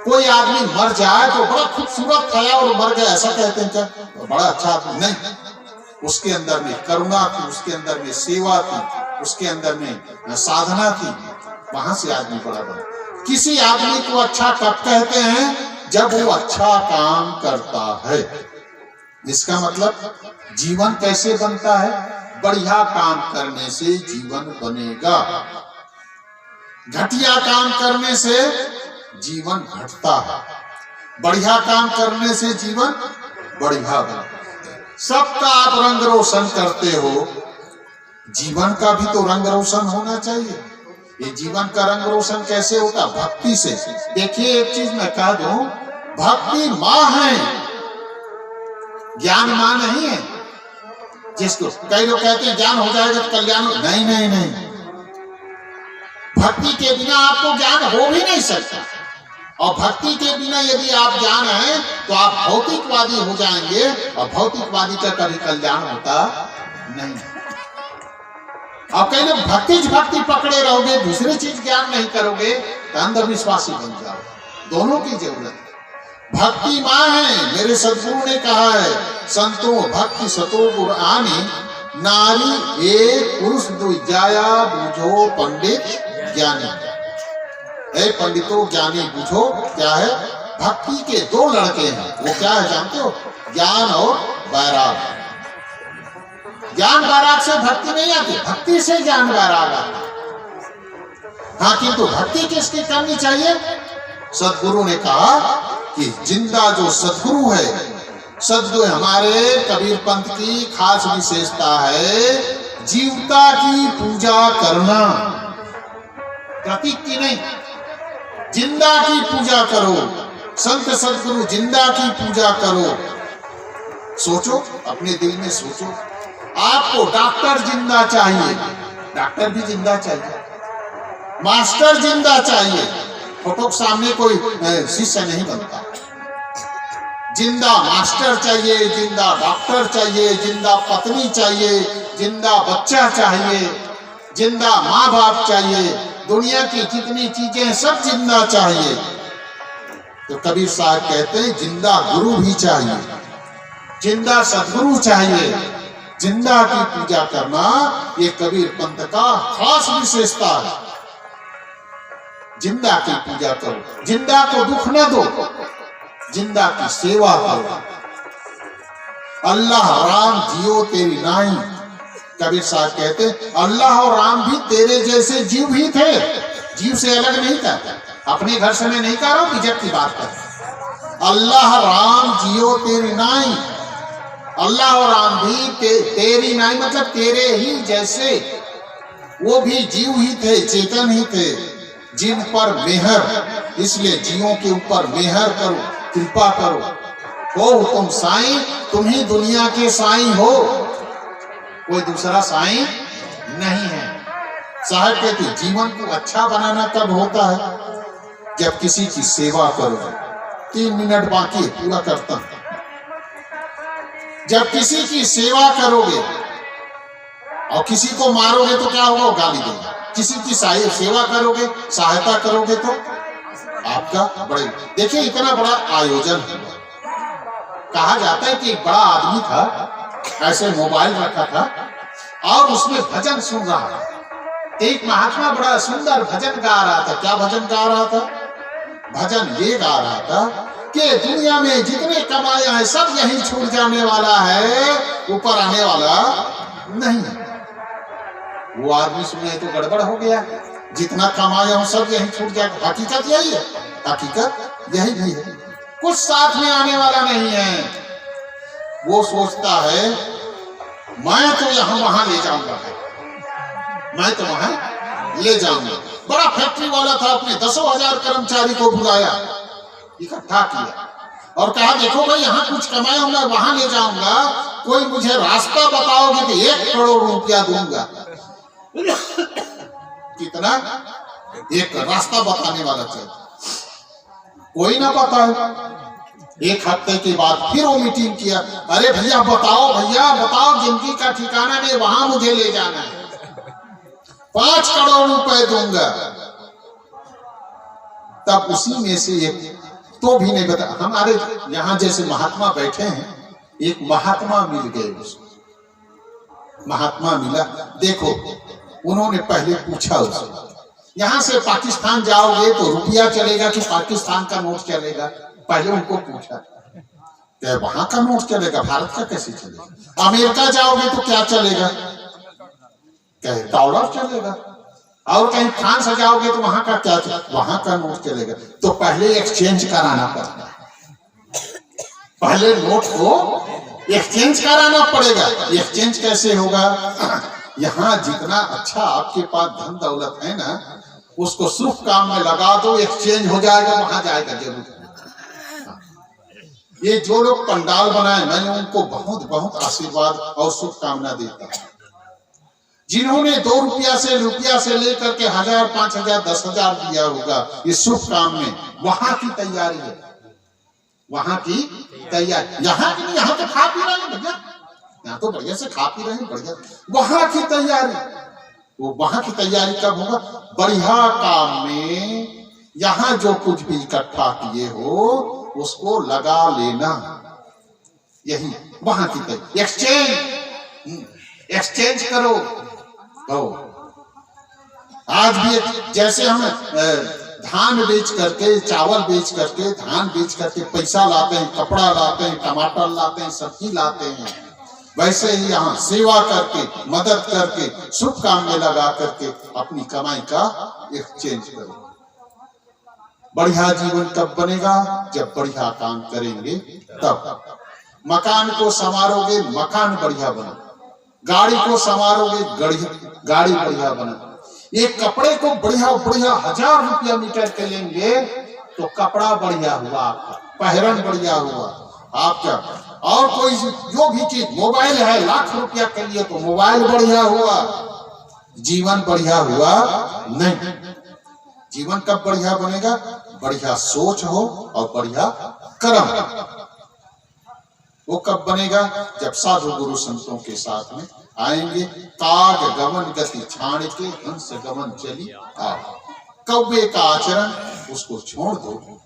कोई आदमी मर जाए तो बड़ा खूबसूरत था और मर गया, ऐसा कहते हैं क्या? बड़ा अच्छा आदमी नहीं। उसके अंदर में करुणा थी, उसके अंदर में सेवा थी, उसके अंदर में साधना थी, वहां से आदमी बड़ा बना। किसी आदमी को अच्छा कब कहते हैं? जब वो अच्छा काम करता है। इसका मतलब जीवन कैसे बनता है? बढ़िया काम करने से जीवन बनेगा। घटिया काम करने से जीवन घटता है। बढ़िया काम करने से जीवन बढ़िया बनता है। सबका आप रंग रोशन करते हो, जीवन का भी तो रंग रोशन होना चाहिए। ये जीवन का रंग रोशन कैसे होता? भक्ति से। देखिए, एक चीज मैं कह दूं, भक्ति माँ है, ज्ञान माँ नहीं है। जिसको कई लोग कहते हैं ज्ञान हो जाएगा तो कल्याण, नहीं नहीं नहीं। भक्ति के बिना आपको ज्ञान हो भी नहीं सकता। और भक्ति के बिना यदि आप ज्ञान है तो आप भौतिकवादी हो जाएंगे, और भौतिकवादी का कभी कल्याण होता नहीं। अब कहीं लोग भक्ति पकड़े रहोगे, दूसरी चीज ज्ञान नहीं करोगे तो अंधविश्वासी बन जाओ। दोनों की जरूरत है। भक्ति माँ है। मेरे सदगुरु ने कहा है, संतो भक्ति सतो गुर आनी, नारी एक पुरुष दुजाया, बूझो पंडित ज्ञानी। ए पंडितों ज्ञानी बूझो, क्या है? भक्ति के 2 लड़के हैं। वो क्या है जानते हो? ज्ञान और वैराग। ज्ञान वैराग से भक्ति नहीं आती, भक्ति से ज्ञान वैराग आता। हाँ, किंतु भक्ति किसकी करनी चाहिए? सदगुरु ने कहा कि जिंदा जो सदगुरु है, सदगुरु हमारे कबीर पंथ की खास विशेषता है जीवता की पूजा करना, प्रतीक की नहीं। जिंदा की पूजा करो। संत सदगुरु जिंदा की पूजा करो। सोचो, अपने दिल में सोचो, आपको डॉक्टर जिंदा चाहिए, डॉक्टर भी जिंदा चाहिए, मास्टर जिंदा चाहिए। फोटो के सामने कोई शिष्य नहीं बनता। जिंदा मास्टर चाहिए, जिंदा डॉक्टर चाहिए, जिंदा पत्नी चाहिए, जिंदा बच्चा चाहिए, जिंदा माँ बाप चाहिए, दुनिया की जितनी चीजें सब जिंदा चाहिए। तो कबीर साहब कहते हैं जिंदा गुरु भी चाहिए, जिंदा सदगुरु चाहिए। जिंदा की पूजा करना ये कबीर पंथ का खास विशेषता है। जिंदा की पूजा करो, जिंदा को दुख न दो, जिंदा की सेवा करो। अल्लाह राम जियो तेरी नाई। कबीर साहब कहते अल्लाह और राम भी तेरे जैसे जीव ही थे, जीव से अलग नहीं था। अपने घर से मैं नहीं कह रहा हूं, बिजट की बात कर। अल्लाह राम जियो तेरी नाई। अल्लाह और राम भी तेरी नाई मतलब तेरे ही जैसे, वो भी जीव ही थे, चेतन ही थे, जिन पर मेहर, इसलिए जीवों के ऊपर मेहर करो, कृपा करो। हो तुम साईं, तुम ही दुनिया के साईं हो, कोई दूसरा साईं नहीं है। साहब कहते जीवन को अच्छा बनाना कब होता है? जब किसी की सेवा करो। 3 मिनट बाकी है, पूरा करता हूं। जब किसी की सेवा करोगे और किसी को मारोगे तो क्या होगा? गाली देगा। किसी की सेवा करोगे, सहायता करोगे तो आपका बड़े। देखिए इतना बड़ा आयोजन हुआ। कहा जाता है कि एक बड़ा आदमी था, ऐसे मोबाइल रखा था और उसमें भजन सुन रहा था। एक महात्मा बड़ा सुंदर भजन गा रहा था। क्या भजन गा रहा था? भजन ये गा रहा था कि दुनिया में जितने कमाया है सब यहीं छूट जाने वाला है, ऊपर आने वाला नहीं। वो आदमी सुने तो गड़बड़ हो गया, जितना कमाया हूं सब यहीं छूट जाएगा। हकीकत यही है, हकीकत यही भी है, कुछ साथ में आने वाला नहीं है। वो सोचता है मैं तो यहां वहां ले जाऊंगा, मैं तो वहां ले जाऊंगा। बड़ा फैक्ट्री वाला था, अपने 10,000 कर्मचारी को बुलाया, इकट्ठा किया और कहा देखो भाई यहाँ कुछ कमाया हूं, मैं वहां ले जाऊंगा, कोई मुझे रास्ता बताओगे तो 1 करोड़ रुपया दूंगा। कितना? 1 रास्ता बताने वाला चाहिए। कोई ना बताए। 1 हफ्ते के बाद फिर वो मीटिंग किया, अरे भैया बताओ जिंदगी का ठिकाना नहीं, वहां मुझे ले जाना है, 5 करोड़ रुपए दूंगा। तब उसी में से एक तो भी नहीं बता। हमारे यहाँ जैसे महात्मा बैठे हैं, एक महात्मा मिल गए उसको, महात्मा मिला। देखो उन्होंने पहले पूछा उसे, यहां से पाकिस्तान जाओगे तो रुपया चलेगा कि पाकिस्तान का नोट चलेगा? पहले उनको पूछा, क्या वहां का नोट चलेगा, भारत का कैसे चलेगा? अमेरिका जाओगे तो क्या चलेगा? क्या डॉलर चलेगा? और कहीं फ्रांस जाओगे तो वहां का क्या चलेगा? वहां का नोट चलेगा। तो पहले एक्सचेंज कराना पड़ता है, पहले नोट को एक्सचेंज कराना पड़ेगा। एक्सचेंज कैसे होगा? यहाँ जितना अच्छा आपके पास धन दौलत है ना, उसको शुभ काम में लगा दो, एक्सचेंज हो जाएगा, वहां जाएगा जरूर। ये जो लोग पंडाल बनाए, मैंने उनको बहुत बहुत आशीर्वाद और शुभकामना देता हूं। जिन्होंने 2 रुपया से लेकर के 1000, 5000, 10,000 दिया होगा इस शुभ काम में, वहां की तैयारी है, वहां की तैयारी। यहाँ की नहीं, यहाँ तो खा पी रहे हैं भैया, यहाँ तो बढ़िया से खा पी रहे हैं, बढ़िया। वहां की तैयारी, वो वहां की तैयारी कब होगा? बढ़िया काम में यहाँ जो कुछ भी इकट्ठा किए हो उसको लगा लेना, यही वहां की तैयारी। एक्सचेंज करो। आज भी जैसे हम धान बेच करके, चावल बेच करके, धान बेच करके पैसा लाते हैं, कपड़ा लाते हैं, टमाटर लाते हैं, सब्जी लाते हैं, वैसे ही यहाँ सेवा करके, मदद करके, शुभ काम में लगा करके अपनी कमाई का एक्सचेंज करो। बढ़िया जीवन कब बनेगा? जब बढ़िया काम करेंगे तब। मकान को संवारोगे, मकान बढ़िया बना। गाड़ी को संवारोगे, गाड़ी बढ़िया बना। एक कपड़े को बढ़िया 1000 रुपया मीटर के लेंगे तो कपड़ा बढ़िया हुआ आपका, पहरन बढ़िया हुआ आपका। और कोई जो भी चीज, मोबाइल है लाख रुपया के लिए तो मोबाइल बढ़िया हुआ, जीवन बढ़िया हुआ नहीं। जीवन कब बढ़िया बनेगा? बढ़िया सोच हो और बढ़िया कर्म। वो कब बनेगा? जब साधु गुरु संतों के साथ में आएंगे। काग गमन गति छाड़ के हंस गमन चली आ, कौवे का आचरण उसको छोड़ दो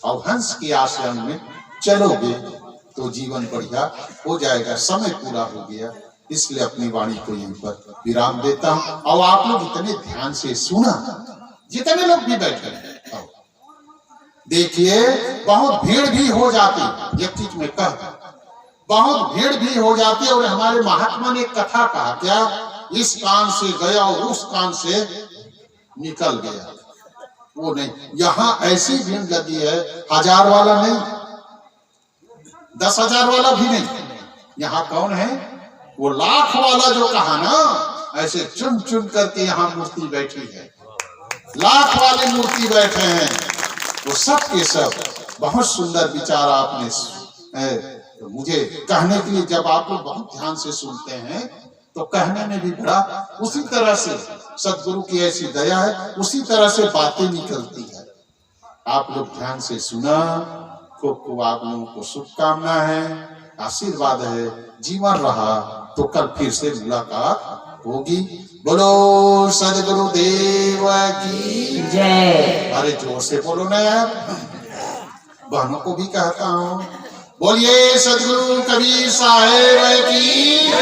और हंस के आश्रम में चलोगे तो जीवन बढ़िया हो जाएगा। समय पूरा हो गया, इसलिए अपनी वाणी को यहीं पर विराम देता हूं। और आप लोग इतने ध्यान से सुना, जितने लोग भी बैठे हैं, देखिए बहुत भीड़ भी हो जाती, एक चीज में कह, बहुत भीड़ भी हो जाती है। और हमारे महात्मा ने कथा कहा क्या, इस कान से गया और उस कान से निकल गया, वो नहीं। यहाँ ऐसी भीड़ लगी है, 1000 वाला नहीं, 10,000 वाला भी नहीं। यहाँ कौन है? वो लाख वाला जो कहा ना, ऐसे चुन चुन करके यहाँ मूर्ति बैठी है, लाख वाले मूर्ति बैठे हैं। वो सब के सब बहुत सुंदर विचार आपने मुझे कहने के लिए, जब आप लोग बहुत ध्यान से सुनते हैं तो कहने में भी बड़ा, उसी तरह से सदगुरु की ऐसी दया है, उसी तरह से बातें निकलती है। आप लोग ध्यान से सुना, खूब खूब आप लोगों को शुभकामना है, आशीर्वाद है। जीवन रहा तो कल फिर से मुलाकात होगी। बोलो सदगुरु देव की जय। अरे जोर से बोलो ना यार, बहनों को भी कहता हूँ, बोलिए सदगुरु कबीर साहेब की,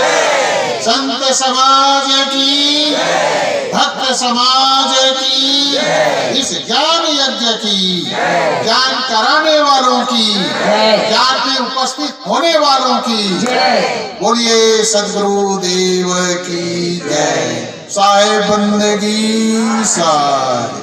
संत समाज की, भक्त समाज की, इस ज्ञान यज्ञ की, ज्ञान कराने वालों की, ज्ञान में उपस्थित होने वालों की, बोलिए सदगुरु देव की जय। साहेब बंदगी साहेब।